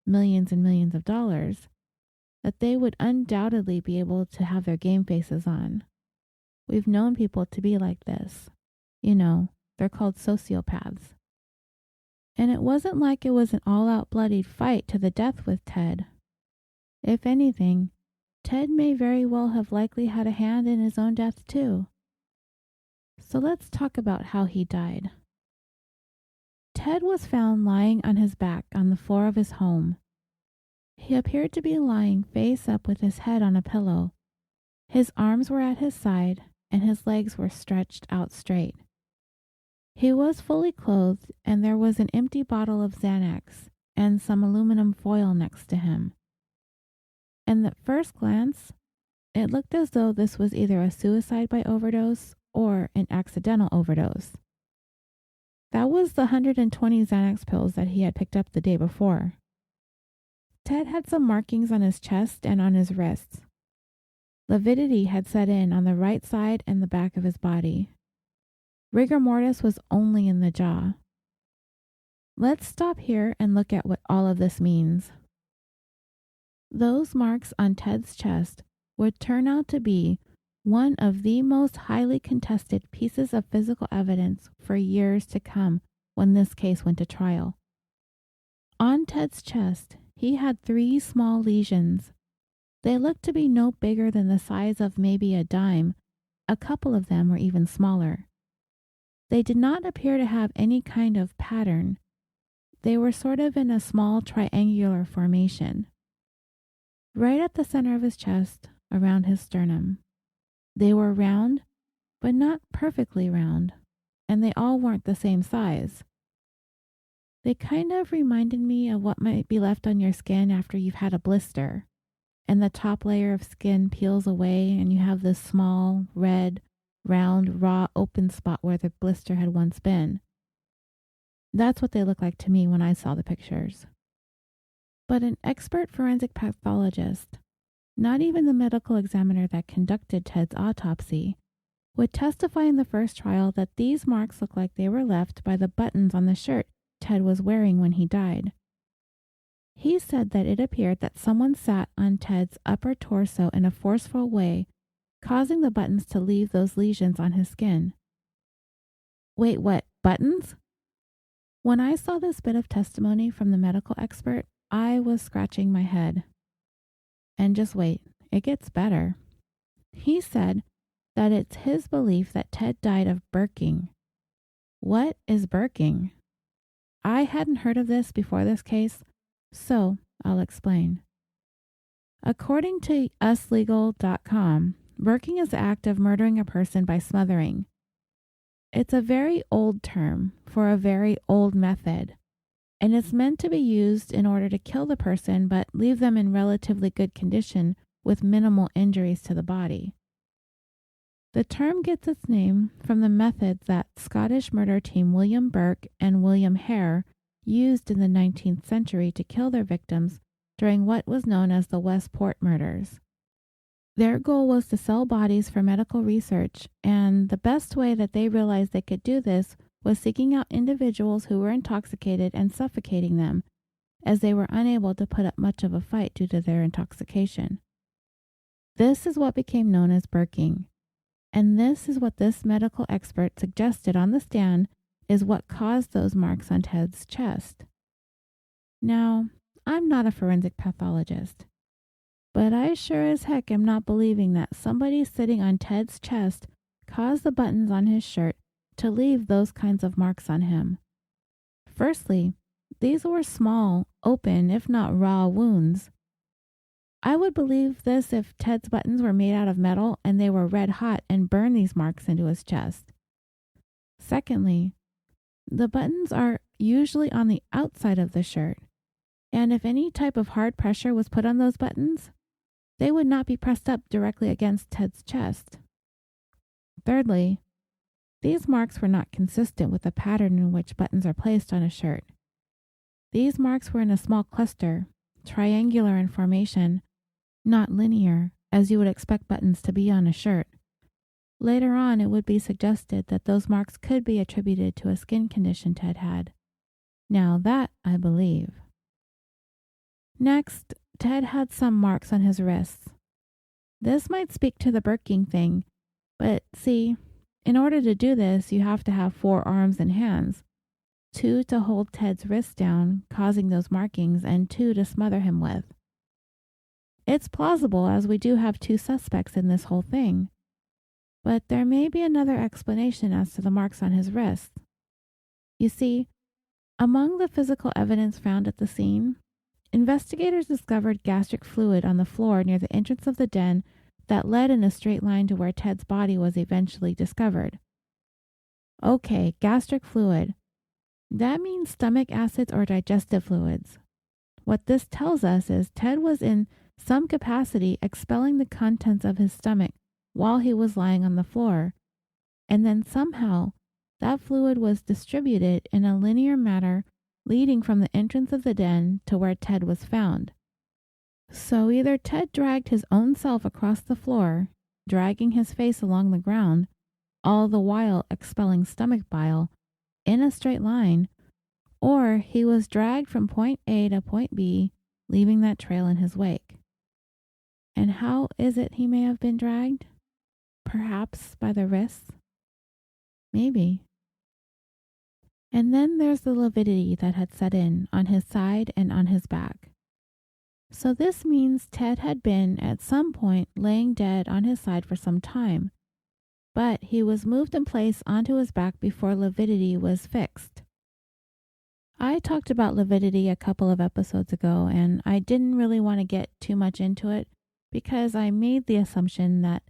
millions and millions of dollars, that they would undoubtedly be able to have their game faces on. We've known people to be like this. You know, they're called sociopaths. And it wasn't like it was an all-out bloodied fight to the death with Ted. If anything, Ted may very well have likely had a hand in his own death too. So let's talk about how he died. Ted was found lying on his back on the floor of his home. He appeared to be lying face up with his head on a pillow. His arms were at his side and his legs were stretched out straight. He was fully clothed, and there was an empty bottle of Xanax and some aluminum foil next to him. And at first glance, it looked as though this was either a suicide by overdose or an accidental overdose. That was the 120 Xanax pills that he had picked up the day before. Ted had some markings on his chest and on his wrists. Lividity had set in on the right side and the back of his body. Rigor mortis was only in the jaw. Let's stop here and look at what all of this means. Those marks on Ted's chest would turn out to be one of the most highly contested pieces of physical evidence for years to come when this case went to trial. On Ted's chest, he had 3 small lesions. They looked to be no bigger than the size of maybe a dime. A couple of them were even smaller. They did not appear to have any kind of pattern. They were sort of in a small triangular formation, right at the center of his chest, around his sternum. They were round, but not perfectly round, and they all weren't the same size. They kind of reminded me of what might be left on your skin after you've had a blister, and the top layer of skin peels away, and you have this small, red, round, raw, open spot where the blister had once been. That's what they looked like to me when I saw the pictures. But an expert forensic pathologist, not even the medical examiner that conducted Ted's autopsy, would testify in the first trial that these marks looked like they were left by the buttons on the shirt Ted was wearing when he died. He said that it appeared that someone sat on Ted's upper torso in a forceful way, causing the buttons to leave those lesions on his skin. Wait, what? Buttons? When I saw this bit of testimony from the medical expert, I was scratching my head. And just wait, it gets better. He said that it's his belief that Ted died of burking. What is burking? I hadn't heard of this before this case, so I'll explain. According to uslegal.com, burking is the act of murdering a person by smothering. It's a very old term for a very old method, and it's meant to be used in order to kill the person but leave them in relatively good condition with minimal injuries to the body. The term gets its name from the methods that Scottish murder team William Burke and William Heir used in the 19th century to kill their victims during what was known as the Westport murders. Their goal was to sell bodies for medical research, and the best way that they realized they could do this was seeking out individuals who were intoxicated and suffocating them, as they were unable to put up much of a fight due to their intoxication. This is what became known as burking, and this is what this medical expert suggested on the stand is what caused those marks on Ted's chest. Now, I'm not a forensic pathologist, but I sure as heck am not believing that somebody sitting on Ted's chest caused the buttons on his shirt to leave those kinds of marks on him. Firstly, these were small, open, if not raw wounds. I would believe this if Ted's buttons were made out of metal and they were red hot and burned these marks into his chest. Secondly, the buttons are usually on the outside of the shirt, and if any type of hard pressure was put on those buttons, they would not be pressed up directly against Ted's chest. Thirdly, these marks were not consistent with the pattern in which buttons are placed on a shirt. These marks were in a small cluster, triangular in formation, not linear, as you would expect buttons to be on a shirt. Later on, it would be suggested that those marks could be attributed to a skin condition Ted had. Now that I believe. Next, Ted had some marks on his wrists. This might speak to the burking thing, but see, in order to do this, you have to have 4 arms and hands, 2 to hold Ted's wrists down, causing those markings, and 2 to smother him with. It's plausible, as we do have 2 suspects in this whole thing, but there may be another explanation as to the marks on his wrists. You see, among the physical evidence found at the scene, investigators discovered gastric fluid on the floor near the entrance of the den that led in a straight line to where Ted's body was eventually discovered. Okay, gastric fluid. That means stomach acids or digestive fluids. What this tells us is Ted was in some capacity expelling the contents of his stomach while he was lying on the floor, and then somehow that fluid was distributed in a linear manner leading from the entrance of the den to where Ted was found. So either Ted dragged his own self across the floor, dragging his face along the ground, all the while expelling stomach bile in a straight line, or he was dragged from point A to point B, leaving that trail in his wake. And how is it he may have been dragged? Perhaps by the wrists? Maybe. And then there's the lividity that had set in on his side and on his back. So this means Ted had been at some point laying dead on his side for some time, but he was moved in place onto his back before lividity was fixed. I talked about lividity a couple of episodes ago, and I didn't really want to get too much into it because I made the assumption that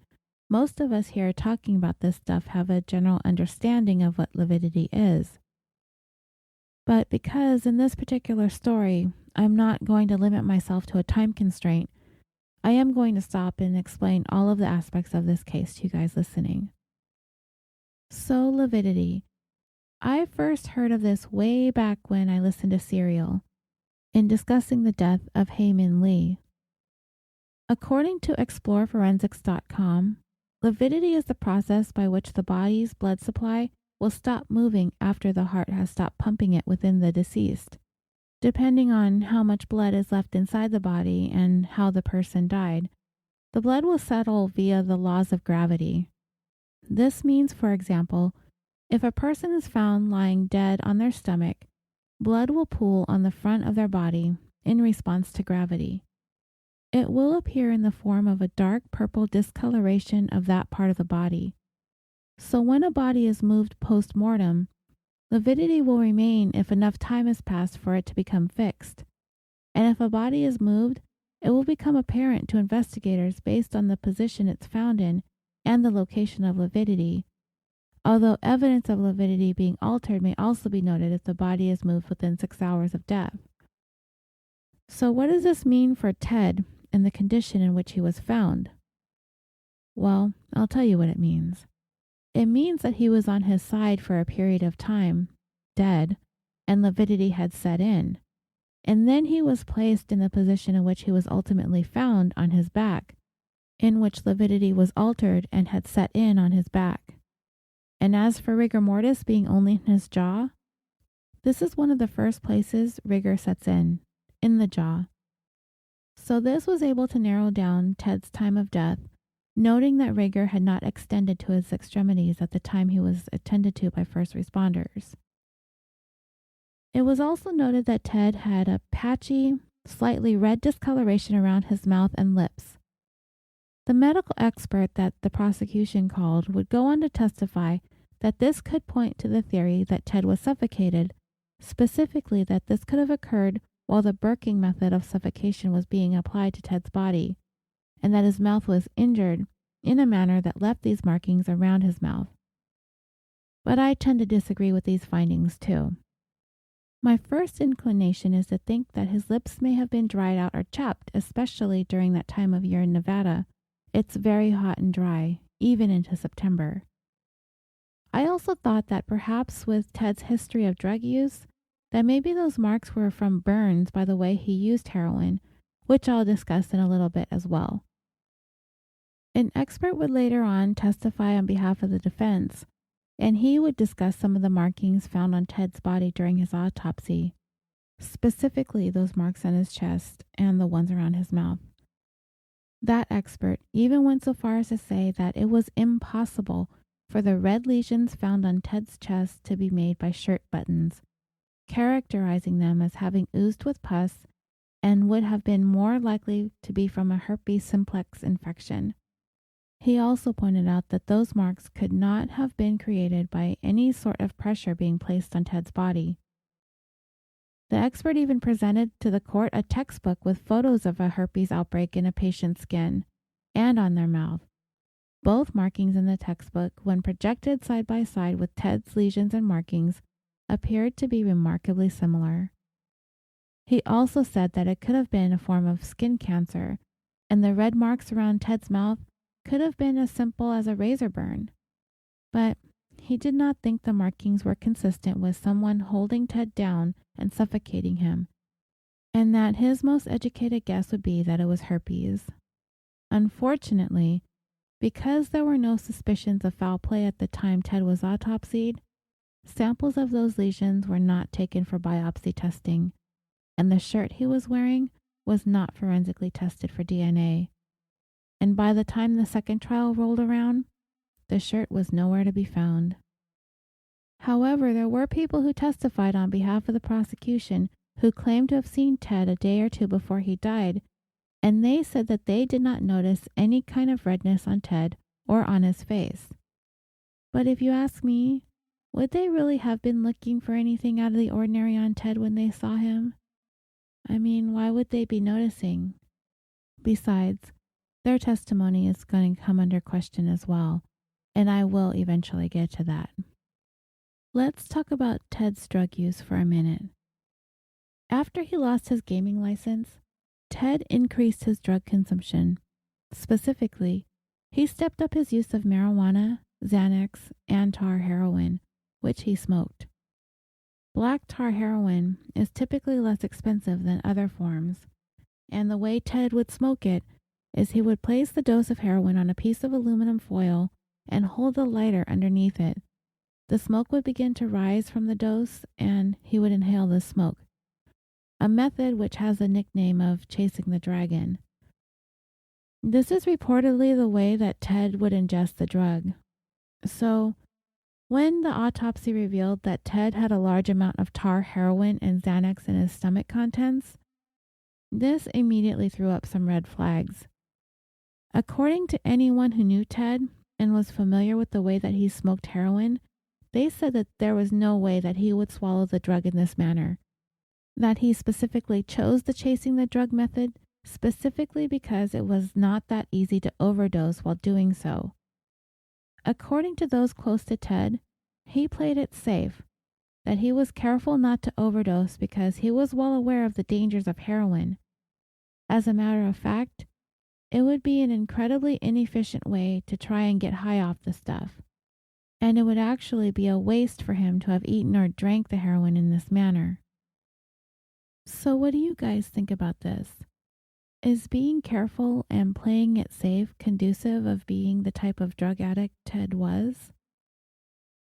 most of us here talking about this stuff have a general understanding of what lividity is. But because in this particular story, I'm not going to limit myself to a time constraint, I am going to stop and explain all of the aspects of this case to you guys listening. So, lividity. I first heard of this way back when I listened to Serial in discussing the death of Hae-Min Lee. According to exploreforensics.com, lividity is the process by which the body's blood supply will stop moving after the heart has stopped pumping it within the deceased, depending on how much blood is left inside the body and how the person died. The blood will settle via the laws of gravity. This means, for example, if a person is found lying dead on their stomach, blood will pool on the front of their body in response to gravity. It will appear in the form of a dark purple discoloration of that part of the body. So when a body is moved post-mortem, lividity will remain if enough time has passed for it to become fixed. And if a body is moved, it will become apparent to investigators based on the position it's found in and the location of lividity, although evidence of lividity being altered may also be noted if the body is moved within 6 hours of death. So what does this mean for Ted and the condition in which he was found? Well, I'll tell you what it means. It means that he was on his side for a period of time, dead, and lividity had set in. And then he was placed in the position in which he was ultimately found on his back, in which lividity was altered and had set in on his back. And as for rigor mortis being only in his jaw, this is one of the first places rigor sets in the jaw. So this was able to narrow down Ted's time of death, noting that rigor had not extended to his extremities at the time he was attended to by first responders. It was also noted that Ted had a patchy, slightly red discoloration around his mouth and lips. The medical expert that the prosecution called would go on to testify that this could point to the theory that Ted was suffocated, specifically that this could have occurred while the Burking method of suffocation was being applied to Ted's body, and that his mouth was injured in a manner that left these markings around his mouth. But I tend to disagree with these findings too. My first inclination is to think that his lips may have been dried out or chapped, especially during that time of year in Nevada. It's very hot and dry, even into September. I also thought that perhaps with Ted's history of drug use, that maybe those marks were from burns by the way he used heroin, which I'll discuss in a little bit as well. An expert would later on testify on behalf of the defense, and he would discuss some of the markings found on Ted's body during his autopsy, specifically those marks on his chest and the ones around his mouth. That expert even went so far as to say that it was impossible for the red lesions found on Ted's chest to be made by shirt buttons, characterizing them as having oozed with pus and would have been more likely to be from a herpes simplex infection. He also pointed out that those marks could not have been created by any sort of pressure being placed on Ted's body. The expert even presented to the court a textbook with photos of a herpes outbreak in a patient's skin and on their mouth. Both markings in the textbook, when projected side by side with Ted's lesions and markings, appeared to be remarkably similar. He also said that it could have been a form of skin cancer, and the red marks around Ted's mouth could have been as simple as a razor burn. But he did not think the markings were consistent with someone holding Ted down and suffocating him, and that his most educated guess would be that it was herpes. Unfortunately, because there were no suspicions of foul play at the time Ted was autopsied, samples of those lesions were not taken for biopsy testing, and the shirt he was wearing was not forensically tested for DNA. And by the time the second trial rolled around, the shirt was nowhere to be found. However, there were people who testified on behalf of the prosecution who claimed to have seen Ted a day or two before he died, and they said that they did not notice any kind of redness on Ted or on his face. But if you ask me, Would they really have been looking for anything out of the ordinary on Ted when they saw him? I mean, why would they be noticing? Besides, their testimony is going to come under question as well, and I will eventually get to that. Let's talk about Ted's drug use for a minute. After he lost his gaming license, Ted increased his drug consumption. Specifically, he stepped up his use of marijuana, Xanax, and tar heroin, which he smoked. Black tar heroin is typically less expensive than other forms, and the way Ted would smoke it is he would place the dose of heroin on a piece of aluminum foil and hold the lighter underneath it. The smoke would begin to rise from the dose, and he would inhale the smoke, a method which has the nickname of chasing the dragon. This is reportedly the way that Ted would ingest the drug. So, when the autopsy revealed that Ted had a large amount of tar heroin and Xanax in his stomach contents, this immediately threw up some red flags. According to anyone who knew Ted and was familiar with the way that he smoked heroin, they said that there was no way that he would swallow the drug in this manner, that he specifically chose the chasing the drug method specifically because it was not that easy to overdose while doing so. According to those close to Ted, he played it safe, that he was careful not to overdose because he was well aware of the dangers of heroin. As a matter of fact, it would be an incredibly inefficient way to try and get high off the stuff, and it would actually be a waste for him to have eaten or drank the heroin in this manner. So what do you guys think about this? Is being careful and playing it safe conducive of being the type of drug addict Ted was?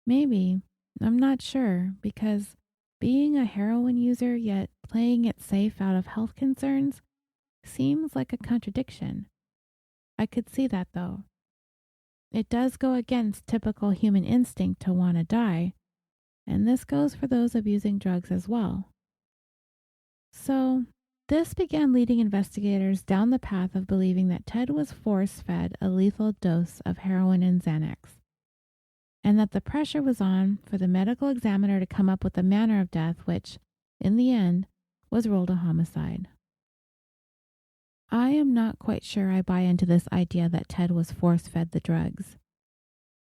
Maybe. I'm not sure, because being a heroin user yet playing it safe out of health concerns seems like a contradiction. I could see that though. It does go against typical human instinct to want to die, and this goes for those abusing drugs as well. So, this began leading investigators down the path of believing that Ted was force-fed a lethal dose of heroin and Xanax, and that the pressure was on for the medical examiner to come up with a manner of death which, in the end, was ruled a homicide. I am not quite sure I buy into this idea that Ted was force-fed the drugs.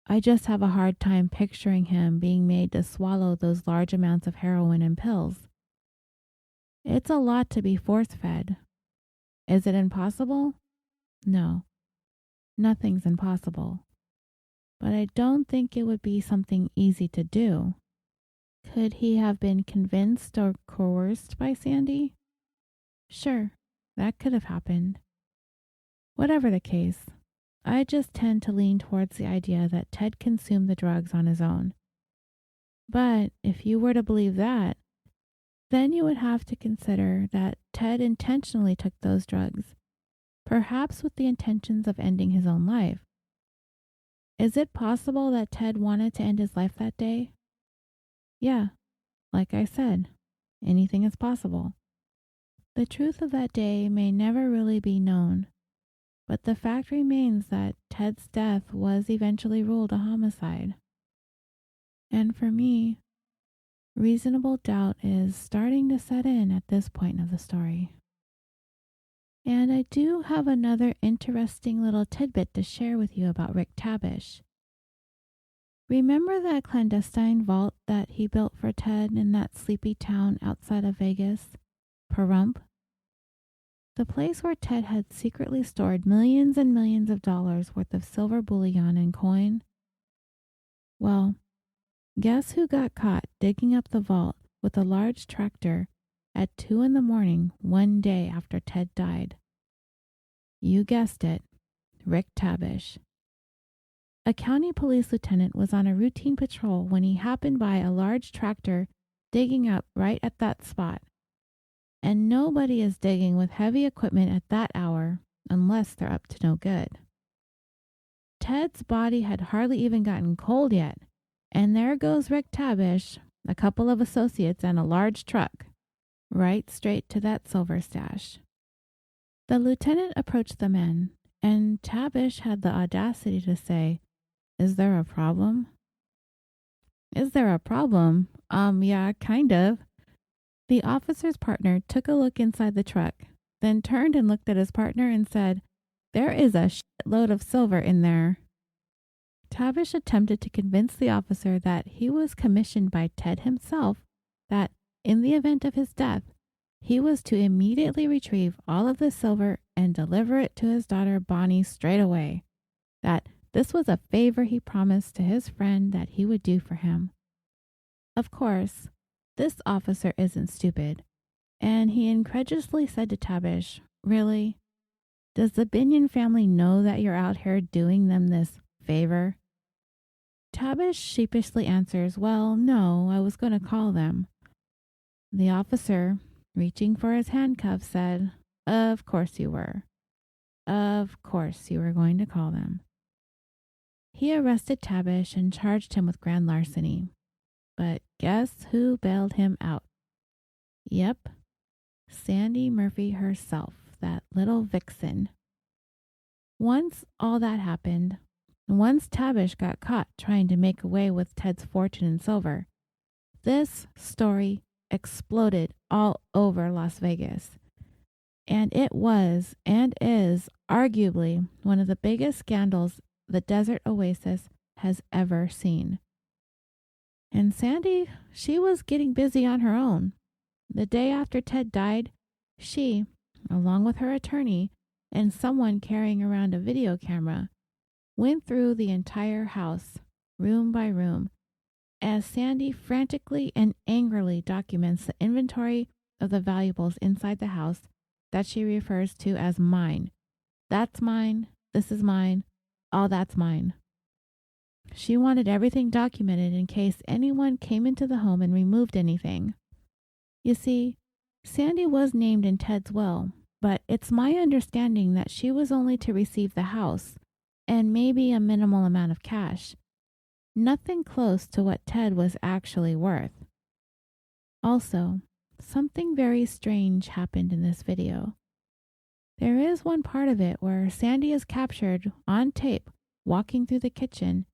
I just have a hard time picturing him being made to swallow those large amounts of heroin and pills. It's a lot to be force-fed. Is it impossible? No. Nothing's impossible. But I don't think it would be something easy to do. Could he have been convinced or coerced by Sandy? Sure, that could have happened. Whatever the case, I just tend to lean towards the idea that Ted consumed the drugs on his own. But if you were to believe that, then you would have to consider that Ted intentionally took those drugs, perhaps with the intentions of ending his own life. Is it possible that Ted wanted to end his life that day? Yeah, like I said, anything is possible. The truth of that day may never really be known, but the fact remains that Ted's death was eventually ruled a homicide. And for me, reasonable doubt is starting to set in at this point of the story. And I do have another interesting little tidbit to share with you about Rick Tabish. Remember that clandestine vault that he built for Ted in that sleepy town outside of Vegas, Pahrump? The place where Ted had secretly stored millions and millions of dollars worth of silver bullion and coin? Well, guess who got caught digging up the vault with a large tractor at 2 a.m. one day after Ted died? You guessed it, Rick Tabish. A county police lieutenant was on a routine patrol when he happened by a large tractor digging up right at that spot. And nobody is digging with heavy equipment at that hour unless they're up to no good. Ted's body had hardly even gotten cold yet, and there goes Rick Tabish, a couple of associates, and a large truck, right straight to that silver stash. The lieutenant approached the men, and Tabish had the audacity to say, "Is there a problem?" Is there a problem? Yeah, kind of. The officer's partner took a look inside the truck, then turned and looked at his partner and said, "There is a shitload of silver in there." Tavish attempted to convince the officer that he was commissioned by Ted himself, that in the event of his death, he was to immediately retrieve all of the silver and deliver it to his daughter Bonnie straight away, that this was a favor he promised to his friend that he would do for him. Of course, this officer isn't stupid, and he incredulously said to Tavish, "Really? Does the Binion family know that you're out here doing them this favor?" Tavish sheepishly answers, "Well, no, I was going to call them." The officer, reaching for his handcuffs, said, "Of course you were. Of course you were going to call them." He arrested Tavish and charged him with grand larceny. But guess who bailed him out? Yep, Sandy Murphy herself, that little vixen. Once all that happened, once Tavish got caught trying to make away with Ted's fortune in silver, this story exploded all over Las Vegas. And it was and is arguably one of the biggest scandals the desert oasis has ever seen. And Sandy, she was getting busy on her own. The day after Ted died, she, along with her attorney and someone carrying around a video camera, went through the entire house, room by room, as Sandy frantically and angrily documents the inventory of the valuables inside the house that she refers to as mine. That's mine, this is mine, all that's mine. She wanted everything documented in case anyone came into the home and removed anything. You see, Sandy was named in Ted's will, but it's my understanding that she was only to receive the house and maybe a minimal amount of cash. Nothing close to what Ted was actually worth. Also, something very strange happened in this video. There is one part of it where Sandy is captured on tape walking through the kitchen,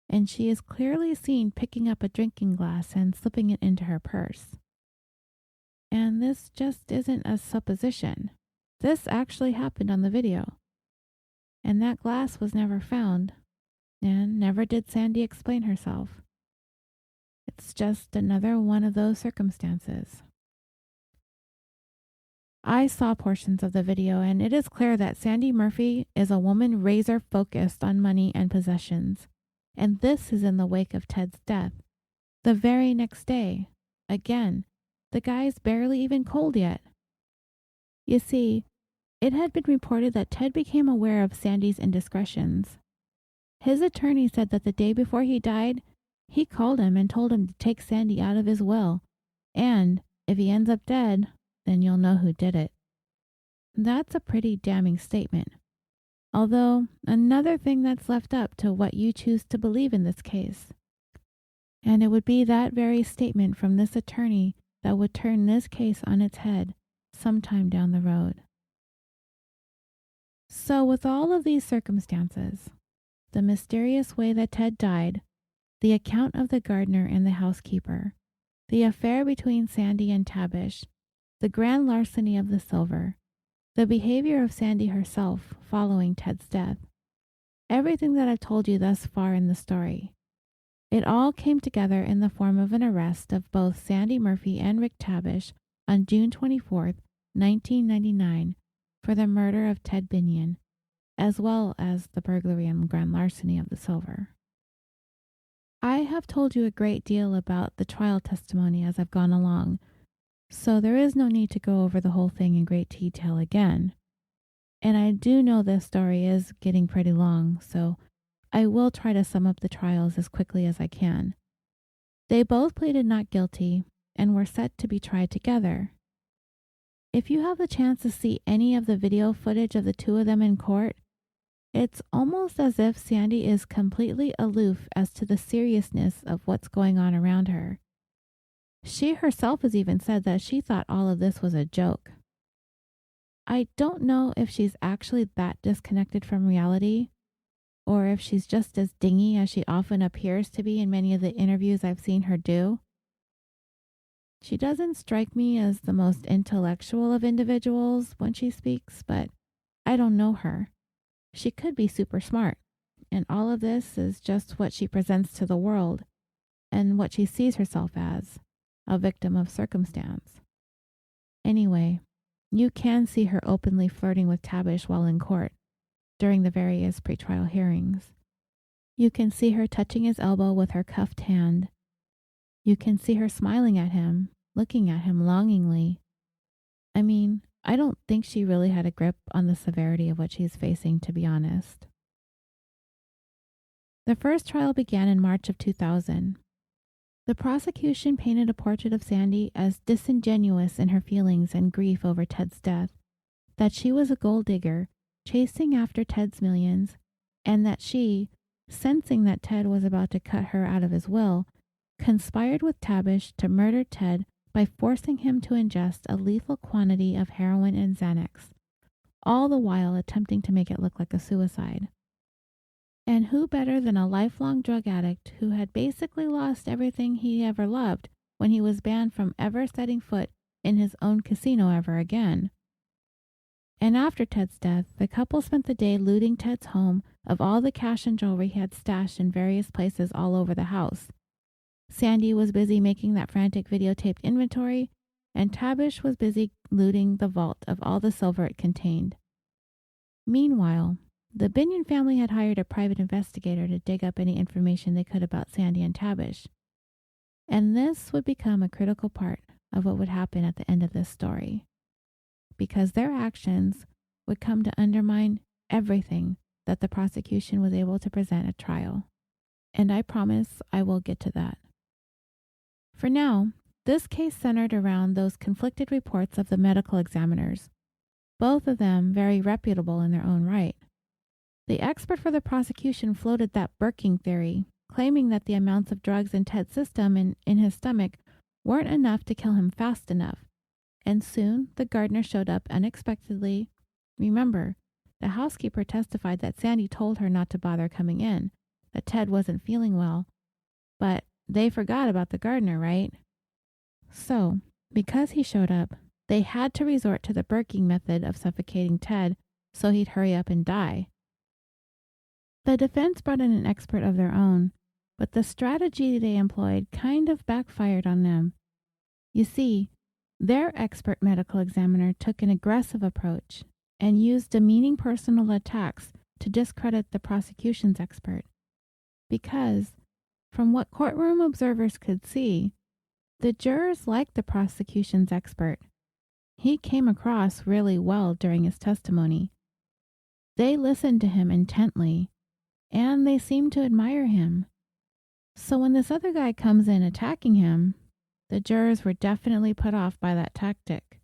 and she is clearly seen picking up a drinking glass and slipping it into her purse. And this just isn't a supposition. This actually happened on the video. And that glass was never found, and never did Sandy explain herself. It's just another one of those circumstances. I saw portions of the video, and it is clear that Sandy Murphy is a woman razor-focused on money and possessions. And this is in the wake of Ted's death. The very next day, again, the guy's barely even cold yet. You see, it had been reported that Ted became aware of Sandy's indiscretions. His attorney said that the day before he died, he called him and told him to take Sandy out of his will, and if he ends up dead, then you'll know who did it. That's a pretty damning statement. Although, another thing that's left up to what you choose to believe in this case. And it would be that very statement from this attorney that would turn this case on its head sometime down the road. So with all of these circumstances, the mysterious way that Ted died, the account of the gardener and the housekeeper, the affair between Sandy and Tavish, the grand larceny of the silver, the behavior of Sandy herself following Ted's death, everything that I've told you thus far in the story, it all came together in the form of an arrest of both Sandy Murphy and Rick Tavish on June 24th, 1999, for the murder of Ted Binion, as well as the burglary and grand larceny of the silver. I have told you a great deal about the trial testimony as I've gone along, so there is no need to go over the whole thing in great detail again. And I do know this story is getting pretty long, so I will try to sum up the trials as quickly as I can. They both pleaded not guilty and were set to be tried together. If you have the chance to see any of the video footage of the two of them in court, it's almost as if Sandy is completely aloof as to the seriousness of what's going on around her. She herself has even said that she thought all of this was a joke. I don't know if she's actually that disconnected from reality, or if she's just as dingy as she often appears to be in many of the interviews I've seen her do. She doesn't strike me as the most intellectual of individuals when she speaks, but I don't know her. She could be super smart, and all of this is just what she presents to the world and what she sees herself as, a victim of circumstance. Anyway, you can see her openly flirting with Tabish while in court during the various pretrial hearings. You can see her touching his elbow with her cuffed hand. You can see her smiling at him, looking at him longingly. I mean, I don't think she really had a grip on the severity of what she's facing, to be honest. The first trial began in March of 2000. The prosecution painted a portrait of Sandy as disingenuous in her feelings and grief over Ted's death, that she was a gold digger chasing after Ted's millions, and that she, sensing that Ted was about to cut her out of his will, conspired with Tabish to murder Ted by forcing him to ingest a lethal quantity of heroin and Xanax, all the while attempting to make it look like a suicide. And who better than a lifelong drug addict who had basically lost everything he ever loved when he was banned from ever setting foot in his own casino ever again? And after Ted's death, the couple spent the day looting Ted's home of all the cash and jewelry he had stashed in various places all over the house. Sandy was busy making that frantic videotaped inventory, and Tabish was busy looting the vault of all the silver it contained. Meanwhile, the Binion family had hired a private investigator to dig up any information they could about Sandy and Tabish. And this would become a critical part of what would happen at the end of this story, because their actions would come to undermine everything that the prosecution was able to present at trial. And I promise I will get to that. For now, this case centered around those conflicted reports of the medical examiners, both of them very reputable in their own right. The expert for the prosecution floated that Burking theory, claiming that the amounts of drugs in Ted's system and in his stomach weren't enough to kill him fast enough. And soon the gardener showed up unexpectedly. Remember, the housekeeper testified that Sandy told her not to bother coming in, that Ted wasn't feeling well. But they forgot about the gardener, right? So, because he showed up, they had to resort to the Burking method of suffocating Ted so he'd hurry up and die. The defense brought in an expert of their own, but the strategy they employed kind of backfired on them. You see, their expert medical examiner took an aggressive approach and used demeaning personal attacks to discredit the prosecution's expert. Because, from what courtroom observers could see, the jurors liked the prosecution's expert. He came across really well during his testimony. They listened to him intently, and they seemed to admire him. So when this other guy comes in attacking him, the jurors were definitely put off by that tactic.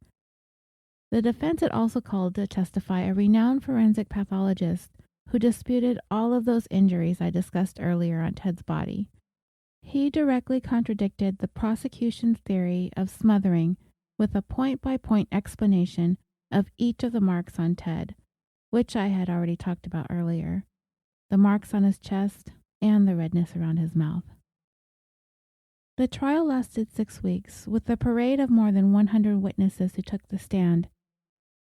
The defense had also called to testify a renowned forensic pathologist who disputed all of those injuries I discussed earlier on Ted's body. He directly contradicted the prosecution's theory of smothering with a point-by-point explanation of each of the marks on Ted, which I had already talked about earlier. The marks on his chest, and the redness around his mouth. The trial lasted 6 weeks, with a parade of more than 100 witnesses who took the stand,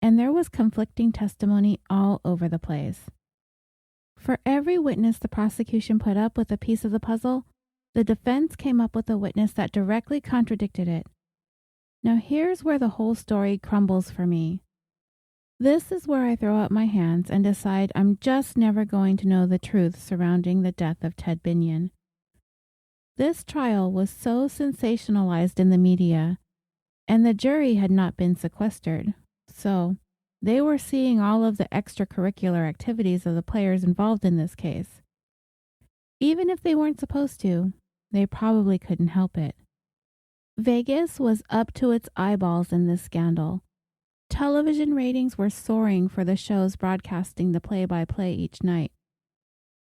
and there was conflicting testimony all over the place. For every witness the prosecution put up with a piece of the puzzle, the defense came up with a witness that directly contradicted it. Now here's where the whole story crumbles for me. This is where I throw up my hands and decide I'm just never going to know the truth surrounding the death of Ted Binion. This trial was so sensationalized in the media, and the jury had not been sequestered, so they were seeing all of the extracurricular activities of the players involved in this case. Even if they weren't supposed to, they probably couldn't help it. Vegas was up to its eyeballs in this scandal. Television ratings were soaring for the shows broadcasting the play-by-play each night.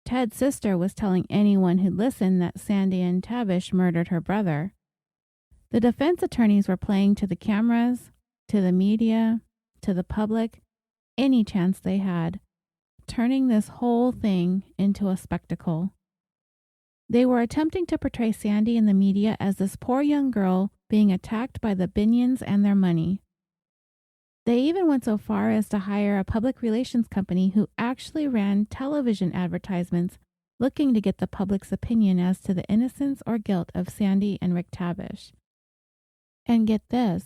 Ted's sister was telling anyone who'd listened that Sandy and Tabish murdered her brother. The defense attorneys were playing to the cameras, to the media, to the public, any chance they had, turning this whole thing into a spectacle. They were attempting to portray Sandy in the media as this poor young girl being attacked by the Binions and their money. They even went so far as to hire a public relations company who actually ran television advertisements looking to get the public's opinion as to the innocence or guilt of Sandy and Rick Tabish. And get this,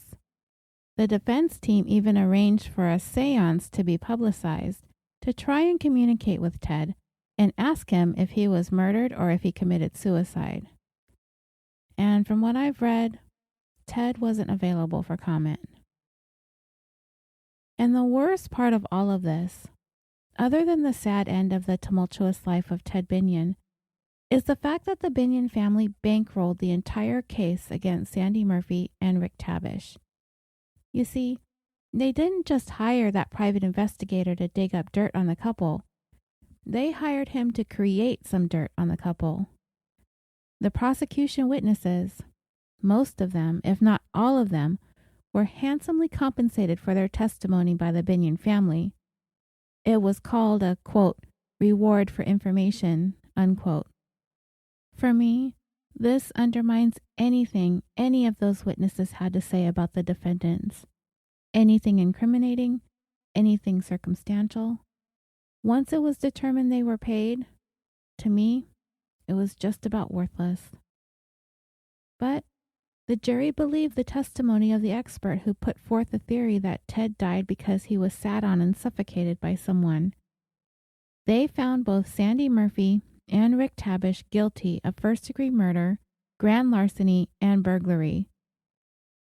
the defense team even arranged for a seance to be publicized to try and communicate with Ted and ask him if he was murdered or if he committed suicide. And from what I've read, Ted wasn't available for comment. And the worst part of all of this, other than the sad end of the tumultuous life of Ted Binion, is the fact that the Binion family bankrolled the entire case against Sandy Murphy and Rick Tabish. You see, they didn't just hire that private investigator to dig up dirt on the couple. They hired him to create some dirt on the couple. The prosecution witnesses, most of them, if not all of them, were handsomely compensated for their testimony by the Binion family. It was called a, quote, reward for information, unquote. For me, this undermines anything any of those witnesses had to say about the defendants. Anything incriminating, anything circumstantial. Once it was determined they were paid, to me, it was just about worthless. But the jury believed the testimony of the expert who put forth the theory that Ted died because he was sat on and suffocated by someone. They found both Sandy Murphy and Rick Tabish guilty of first-degree murder, grand larceny, and burglary.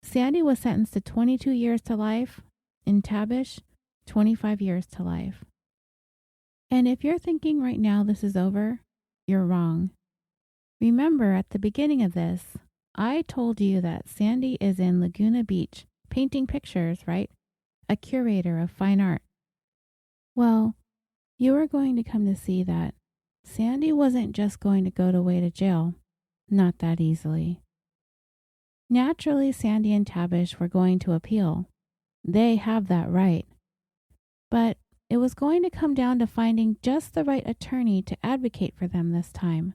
Sandy was sentenced to 22 years to life, and Tabish, 25 years to life. And if you're thinking right now this is over, you're wrong. Remember, at the beginning of this, I told you that Sandy is in Laguna Beach, painting pictures, right? A curator of fine art. Well, you are going to come to see that Sandy wasn't just going to go away to jail. Not that easily. Naturally, Sandy and Tabish were going to appeal. They have that right. But it was going to come down to finding just the right attorney to advocate for them this time.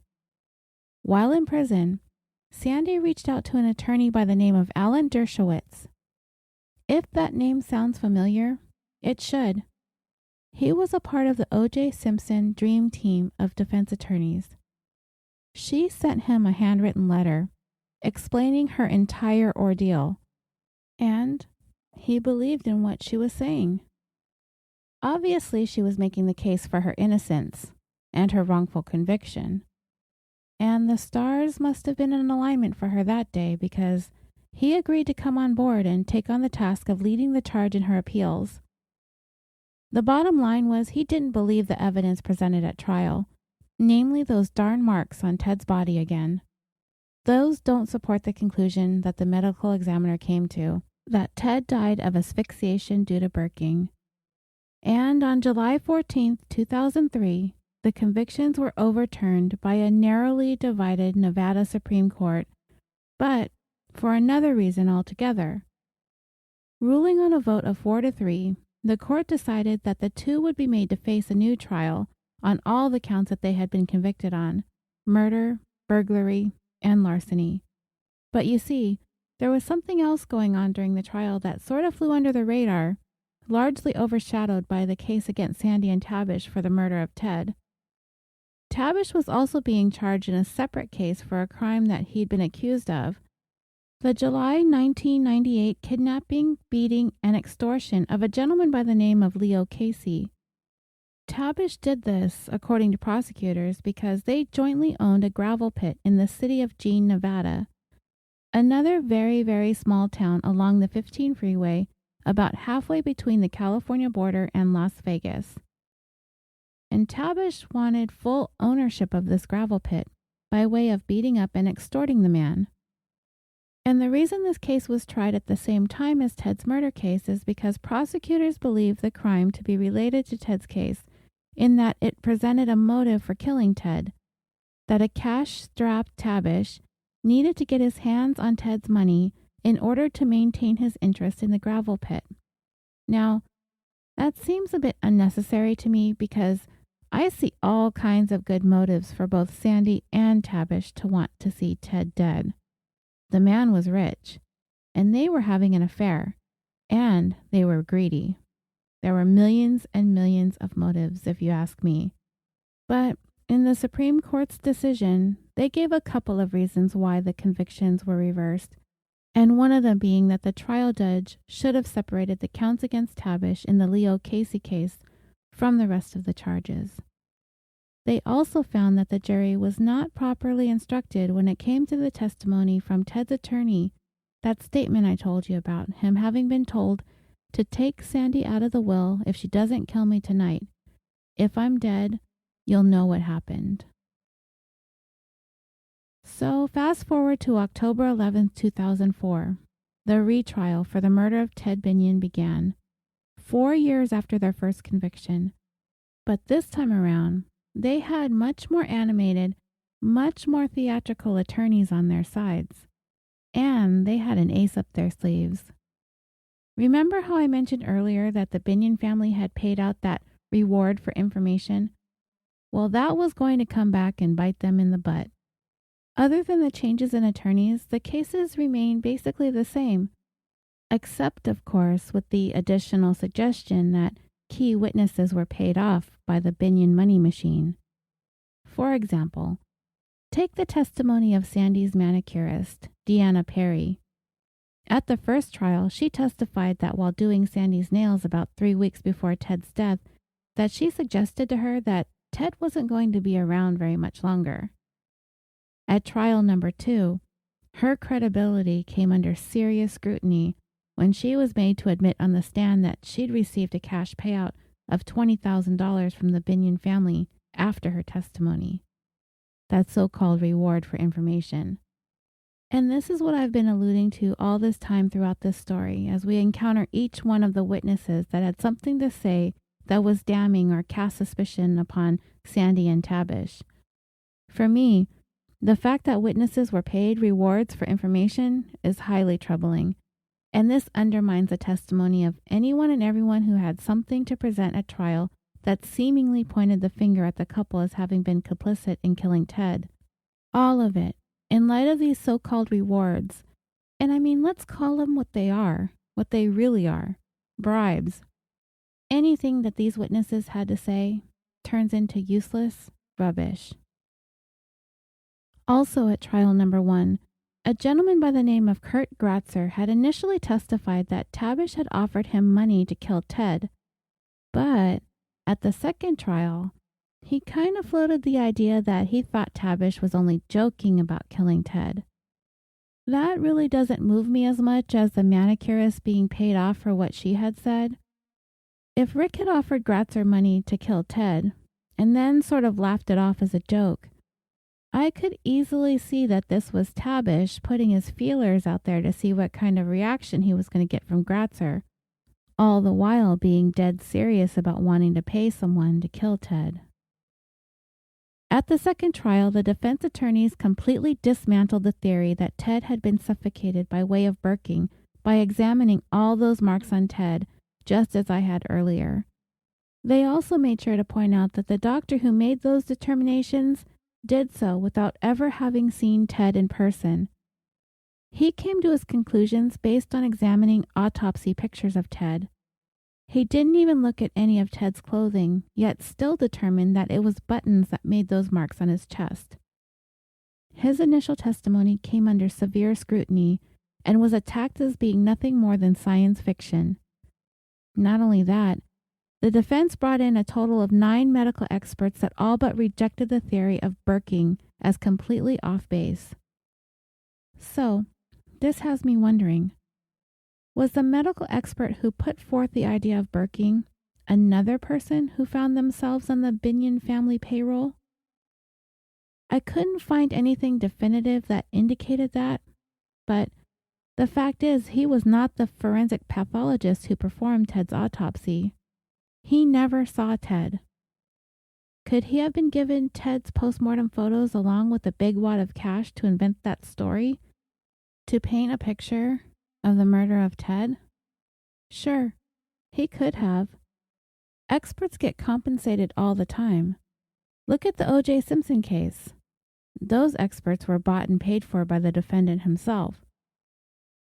While in prison, Sandy reached out to an attorney by the name of Alan Dershowitz. If that name sounds familiar, it should. He was a part of the O.J. Simpson dream team of defense attorneys. She sent him a handwritten letter explaining her entire ordeal, and he believed in what she was saying. Obviously, she was making the case for her innocence and her wrongful conviction. And the stars must have been in alignment for her that day, because he agreed to come on board and take on the task of leading the charge in her appeals. The bottom line was he didn't believe the evidence presented at trial, namely those darn marks on Ted's body again. Those don't support the conclusion that the medical examiner came to, that Ted died of asphyxiation due to burking. And on July 14, 2003, the convictions were overturned by a narrowly divided Nevada Supreme Court, but for another reason altogether. Ruling on a vote of 4-3, the court decided that the two would be made to face a new trial on all the counts that they had been convicted on: murder, burglary, and larceny. But you see, there was something else going on during the trial that sort of flew under the radar, largely overshadowed by the case against Sandy and Tabish for the murder of Ted. Tabish was also being charged in a separate case for a crime that he'd been accused of: the July 1998 kidnapping, beating, and extortion of a gentleman by the name of Leo Casey. Tabish did this, according to prosecutors, because they jointly owned a gravel pit in the city of Jean, Nevada, another very, very small town along the 15 freeway, about halfway between the California border and Las Vegas. And Tabish wanted full ownership of this gravel pit by way of beating up and extorting the man. And the reason this case was tried at the same time as Ted's murder case is because prosecutors believed the crime to be related to Ted's case, in that it presented a motive for killing Ted, that a cash-strapped Tabish needed to get his hands on Ted's money in order to maintain his interest in the gravel pit. Now, That seems a bit unnecessary to me because I see all kinds of good motives for both Sandy and Tabish to want to see Ted dead. The man was rich, and they were having an affair, and they were greedy. There were millions and millions of motives, if you ask me. But in the Supreme Court's decision, they gave a couple of reasons why the convictions were reversed, and one of them being that the trial judge should have separated the counts against Tabish in the Leo Casey case from the rest of the charges. They also found that the jury was not properly instructed when it came to the testimony from Ted's attorney, that statement I told you about, him having been told to take Sandy out of the will if she doesn't kill me tonight. If I'm dead, you'll know what happened. So fast forward to October 11th, 2004. The retrial for the murder of Ted Binion began, 4 years after their first conviction. But this time around, they had much more animated, much more theatrical attorneys on their sides. And they had an ace up their sleeves. Remember how I mentioned earlier that the Binion family had paid out that reward for information? Well, that was going to come back and bite them in the butt. Other than the changes in attorneys, the cases remain basically the same, except, of course, with the additional suggestion that key witnesses were paid off by the Binion money machine. For example, take the testimony of Sandy's manicurist, Deanna Perry. At the first trial, she testified that while doing Sandy's nails about 3 weeks before Ted's death, that she suggested to her that Ted wasn't going to be around very much longer. At trial number 2, her credibility came under serious scrutiny when she was made to admit on the stand that she'd received a cash payout of $20,000 from the Binion family after her testimony. That so-called reward for information. And this is what I've been alluding to all this time throughout this story, as we encounter each one of the witnesses that had something to say that was damning or cast suspicion upon Sandy and Tabish. For me, the fact that witnesses were paid rewards for information is highly troubling, and this undermines the testimony of anyone and everyone who had something to present at trial that seemingly pointed the finger at the couple as having been complicit in killing Ted. All of it, in light of these so-called rewards, and I mean, let's call them what they are, what they really are, bribes. Anything that these witnesses had to say turns into useless rubbish. Also at trial number 1, a gentleman by the name of Kurt Gratzer had initially testified that Tabish had offered him money to kill Ted, but at the second trial, he kind of floated the idea that he thought Tabish was only joking about killing Ted. That really doesn't move me as much as the manicurist being paid off for what she had said. If Rick had offered Gratzer money to kill Ted, and then sort of laughed it off as a joke, I could easily see that this was Tabish putting his feelers out there to see what kind of reaction he was going to get from Gratzer, all the while being dead serious about wanting to pay someone to kill Ted. At the second trial, the defense attorneys completely dismantled the theory that Ted had been suffocated by way of burking by examining all those marks on Ted, just as I had earlier. They also made sure to point out that the doctor who made those determinations did so without ever having seen Ted in person. He came to his conclusions based on examining autopsy pictures of Ted. He didn't even look at any of Ted's clothing, yet still determined that it was buttons that made those marks on his chest. His initial testimony came under severe scrutiny and was attacked as being nothing more than science fiction. Not only that, the defense brought in a total of 9 medical experts that all but rejected the theory of burking as completely off base. So, this has me wondering, was the medical expert who put forth the idea of burking another person who found themselves on the Binion family payroll? I couldn't find anything definitive that indicated that, but the fact is he was not the forensic pathologist who performed Ted's autopsy. He never saw Ted. Could he have been given Ted's postmortem photos along with a big wad of cash to invent that story? To paint a picture of the murder of Ted? Sure, he could have, Experts get compensated all the time. Look at the O.J. Simpson case. Those experts were bought and paid for by the defendant himself.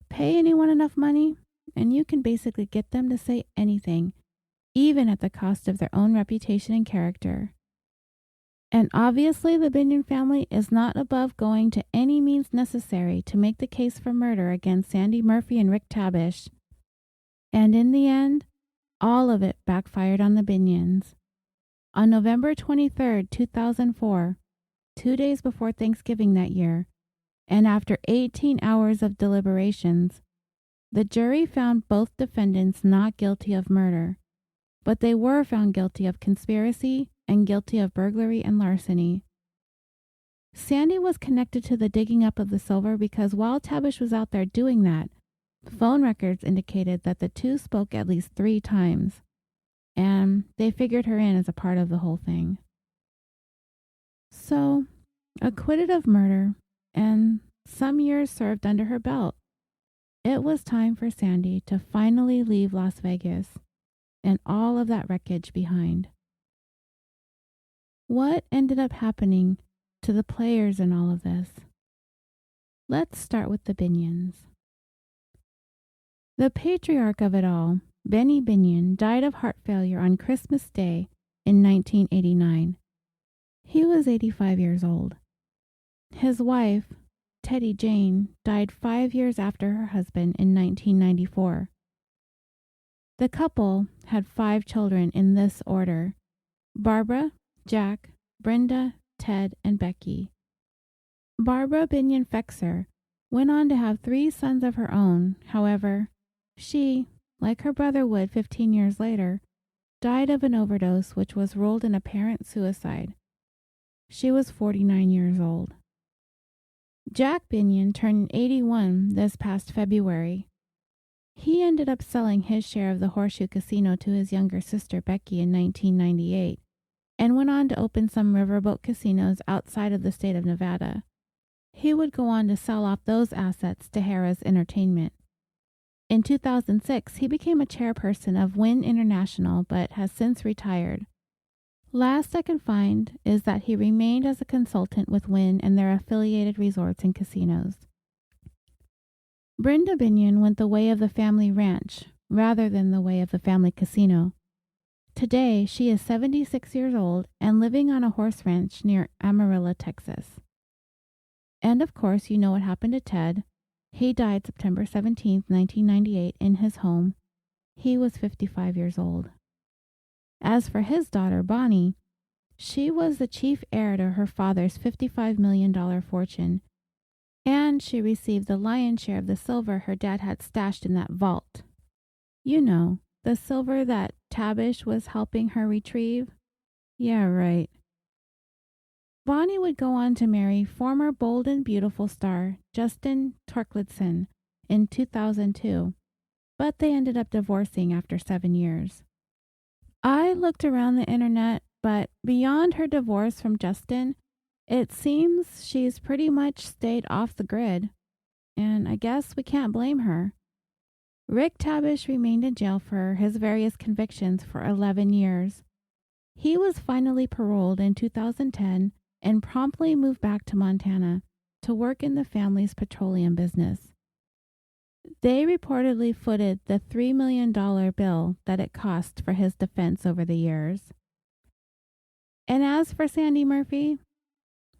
Pay anyone enough money, and you can basically get them to say anything, even at the cost of their own reputation and character. And obviously the Binion family is not above going to any means necessary to make the case for murder against Sandy Murphy and Rick Tabish. And in the end, all of it backfired on the Binions. On November 23, 2004, 2 days before Thanksgiving that year, and after 18 hours of deliberations, the jury found both defendants not guilty of murder, but they were found guilty of conspiracy and guilty of burglary and larceny. Sandy was connected to the digging up of the silver because while Tabish was out there doing that, phone records indicated that the two spoke at least 3 times, and they figured her in as a part of the whole thing. So, acquitted of murder, and some years served under her belt, it was time for Sandy to finally leave Las Vegas and all of that wreckage behind. What ended up happening to the players in all of this? Let's start with the Binions. The patriarch of it all, Benny Binion, died of heart failure on Christmas Day in 1989. He was 85 years old. His wife, Teddy Jane, died 5 years after her husband in 1994. The couple had 5 children in this order: Barbara, Jack, Brenda, Ted, and Becky. Barbara Binion Fexer went on to have 3 sons of her own. However, she, like her brother would 15 years later, died of an overdose which was ruled an apparent suicide. She was 49 years old. Jack Binion turned 81 this past February. He ended up selling his share of the Horseshoe Casino to his younger sister Becky in 1998 and went on to open some riverboat casinos outside of the state of Nevada. He would go on to sell off those assets to Harrah's Entertainment. In 2006, he became a chairperson of Wynn International but has since retired. Last I can find is that he remained as a consultant with Wynn and their affiliated resorts and casinos. Brenda Binion went the way of the family ranch rather than the way of the family casino. Today, she is 76 years old and living on a horse ranch near Amarillo, Texas. And of course, you know what happened to Ted. He died September 17, 1998, in his home. He was 55 years old. As for his daughter, Bonnie, she was the chief heir to her father's $55 million fortune, and she received the lion's share of the silver her dad had stashed in that vault. You know, the silver that Tabish was helping her retrieve? Yeah, right. Bonnie would go on to marry former Bold and Beautiful star Justin Torkelson in 2002, but they ended up divorcing after 7 years. I looked around the internet, but beyond her divorce from Justin, it seems she's pretty much stayed off the grid, and I guess we can't blame her. Rick Tabish remained in jail for his various convictions for 11 years. He was finally paroled in 2010 and promptly moved back to Montana to work in the family's petroleum business. They reportedly footed the $3 million bill that it cost for his defense over the years. And as for Sandy Murphy,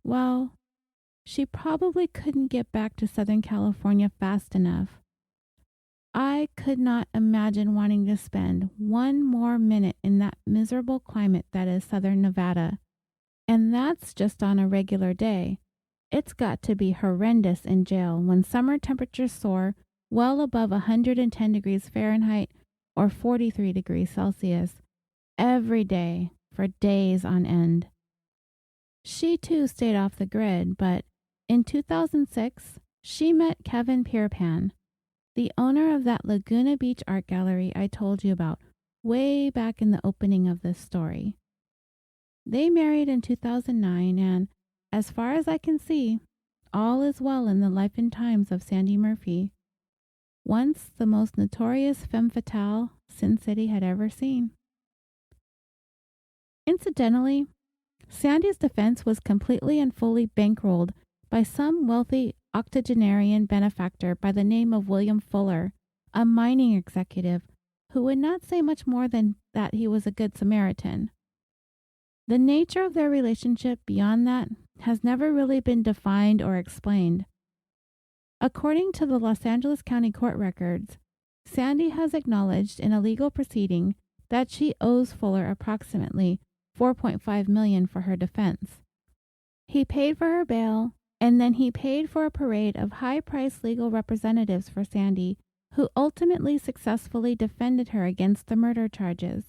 well, she probably couldn't get back to Southern California fast enough. I could not imagine wanting to spend one more minute in that miserable climate that is Southern Nevada. And that's just on a regular day. It's got to be horrendous in jail when summer temperatures soar well above 110 degrees Fahrenheit or 43 degrees Celsius every day for days on end. She too stayed off the grid, but in 2006, she met Kevin Pierpan, the owner of that Laguna Beach art gallery I told you about way back in the opening of this story. They married in 2009, and as far as I can see, all is well in the life and times of Sandy Murphy, once the most notorious femme fatale Sin City had ever seen. Incidentally, Sandy's defense was completely and fully bankrolled by some wealthy octogenarian benefactor by the name of William Fuller, a mining executive who would not say much more than that he was a good Samaritan. The nature of their relationship beyond that has never really been defined or explained. According to the Los Angeles County Court records, Sandy has acknowledged in a legal proceeding that she owes Fuller approximately $4.5 million for her defense. He paid for her bail, and then he paid for a parade of high-priced legal representatives for Sandy, who ultimately successfully defended her against the murder charges.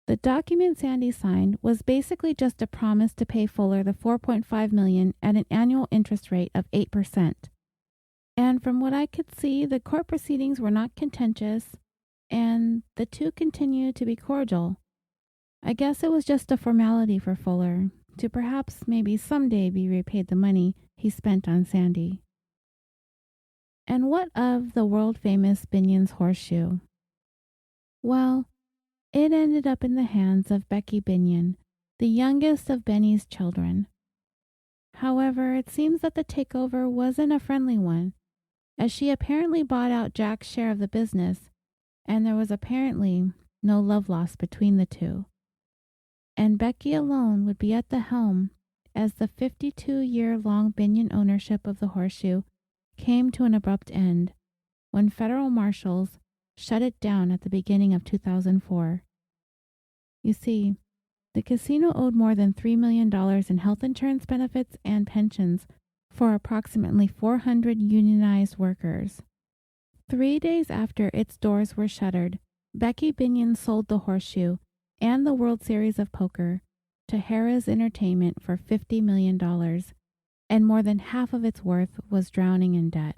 The document Sandy signed was basically just a promise to pay Fuller the $4.5 million at an annual interest rate of 8%. And from what I could see, the court proceedings were not contentious, and the two continued to be cordial. I guess it was just a formality for Fuller to perhaps maybe someday be repaid the money he spent on Sandy. And what of the world-famous Binion's horseshoe? Well, it ended up in the hands of Becky Binion, the youngest of Benny's children. However, it seems that the takeover wasn't a friendly one, as she apparently bought out Jack's share of the business, and there was apparently no love lost between the two. And Becky alone would be at the helm as the 52-year-long Binion ownership of the horseshoe came to an abrupt end when federal marshals shut it down at the beginning of 2004. You see, the casino owed more than $3 million in health insurance benefits and pensions for approximately 400 unionized workers. 3 days after its doors were shuttered, Becky Binion sold the horseshoe and the World Series of Poker to Heir's Entertainment for $50 million, and more than half of its worth was drowning in debt.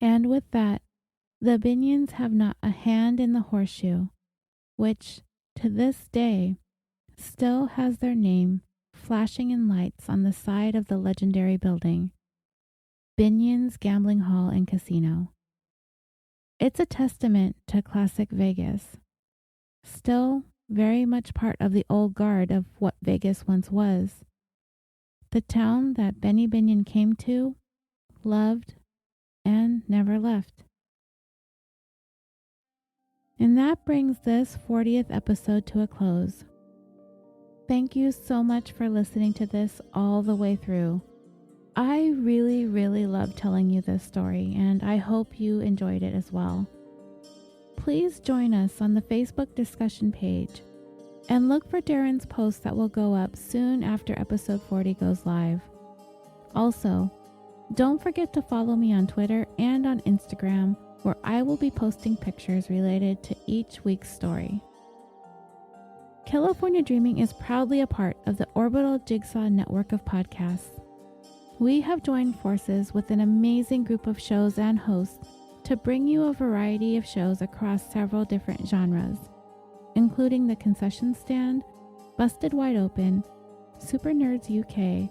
And with that, the Binions have not a hand in the horseshoe, which, to this day, still has their name flashing in lights on the side of the legendary building, Binion's Gambling Hall and Casino. It's a testament to classic Vegas, still very much part of the old guard of what Vegas once was, the town that Benny Binion came to, loved, and never left. And that brings this 40th episode to a close. Thank you so much for listening to this all the way through. I really, really love telling you this story, and I hope you enjoyed it as well. Please join us on the Facebook discussion page and look for Darren's post that will go up soon after episode 40 goes live. Also, don't forget to follow me on Twitter and on Instagram, where I will be posting pictures related to each week's story. California Dreaming is proudly a part of the Orbital Jigsaw Network of podcasts. We have joined forces with an amazing group of shows and hosts to bring you a variety of shows across several different genres, including The Concession Stand, Busted Wide Open, Super Nerds UK,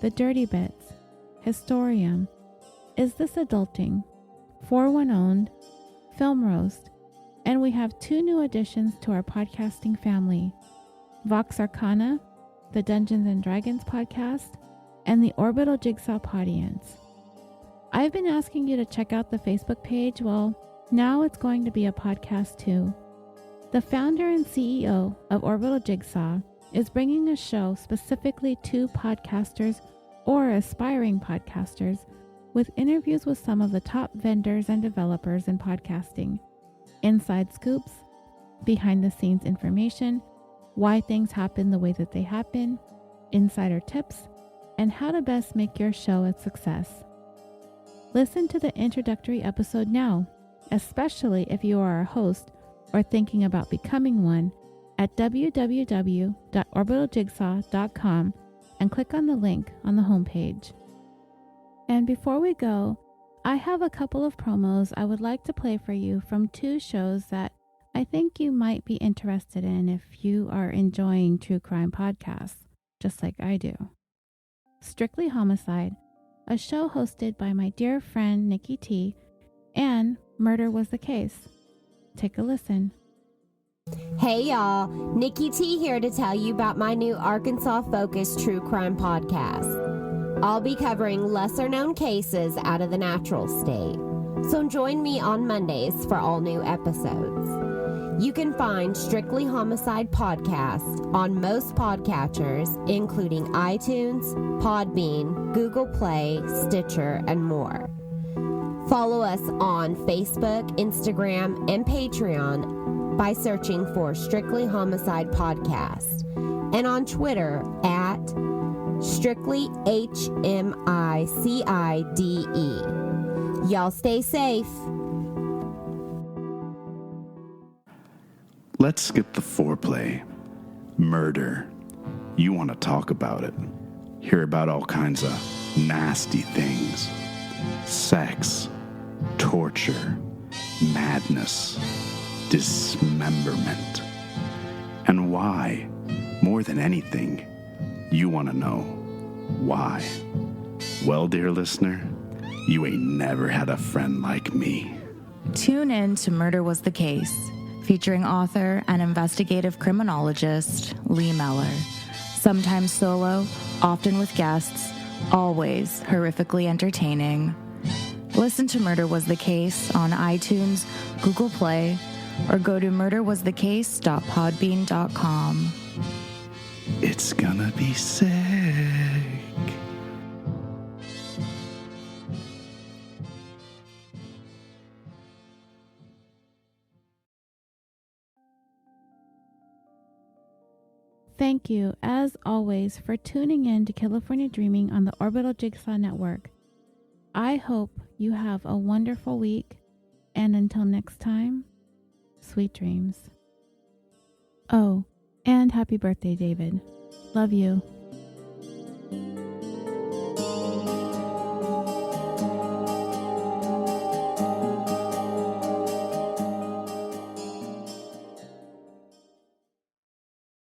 The Dirty Bits, Historium, Is This Adulting, 41 Owned, Film Roast, and we have 2 new additions to our podcasting family, Vox Arcana, the Dungeons and Dragons podcast, and the Orbital Jigsaw Podience. I've been asking you to check out the Facebook page. Well, now it's going to be a podcast too. The founder and CEO of Orbital Jigsaw is bringing a show specifically to podcasters or aspiring podcasters, with interviews with some of the top vendors and developers in podcasting, inside scoops, behind the scenes information, why things happen the way that they happen, insider tips, and how to best make your show a success. Listen to the introductory episode now, especially if you are a host or thinking about becoming one, at www.orbitaljigsaw.com and click on the link on the homepage. And before we go, I have a couple of promos I would like to play for you from 2 shows that I think you might be interested in if you are enjoying true crime podcasts, just like I do. Strictly Homicide, a show hosted by my dear friend Nikki T, and Murder Was the Case. Take a listen. Hey y'all, Nikki T here to tell you about my new Arkansas-focused true crime podcast. I'll be covering lesser-known cases out of the natural state, so join me on Mondays for all new episodes. You can find Strictly Homicide Podcast on most podcatchers, including iTunes, Podbean, Google Play, Stitcher, and more. Follow us on Facebook, Instagram, and Patreon by searching for Strictly Homicide Podcast, and on Twitter at Strictly HMICIDE. Y'all stay safe. Let's skip the foreplay. Murder. You want to talk about it. Hear about all kinds of nasty things. Sex. Torture. Madness. Dismemberment. And why? More than anything, you want to know why. Well, dear listener, you ain't never had a friend like me. Tune in to Murder Was the Case, featuring author and investigative criminologist Lee Meller. Sometimes solo, often with guests, always horrifically entertaining. Listen to Murder Was the Case on iTunes, Google Play, or go to murderwasthecase.podbean.com. It's gonna be sick. Thank you, as always, for tuning in to California Dreaming on the Orbital Jigsaw Network. I hope you have a wonderful week, and until next time, sweet dreams. Oh, and happy birthday, David. Love you.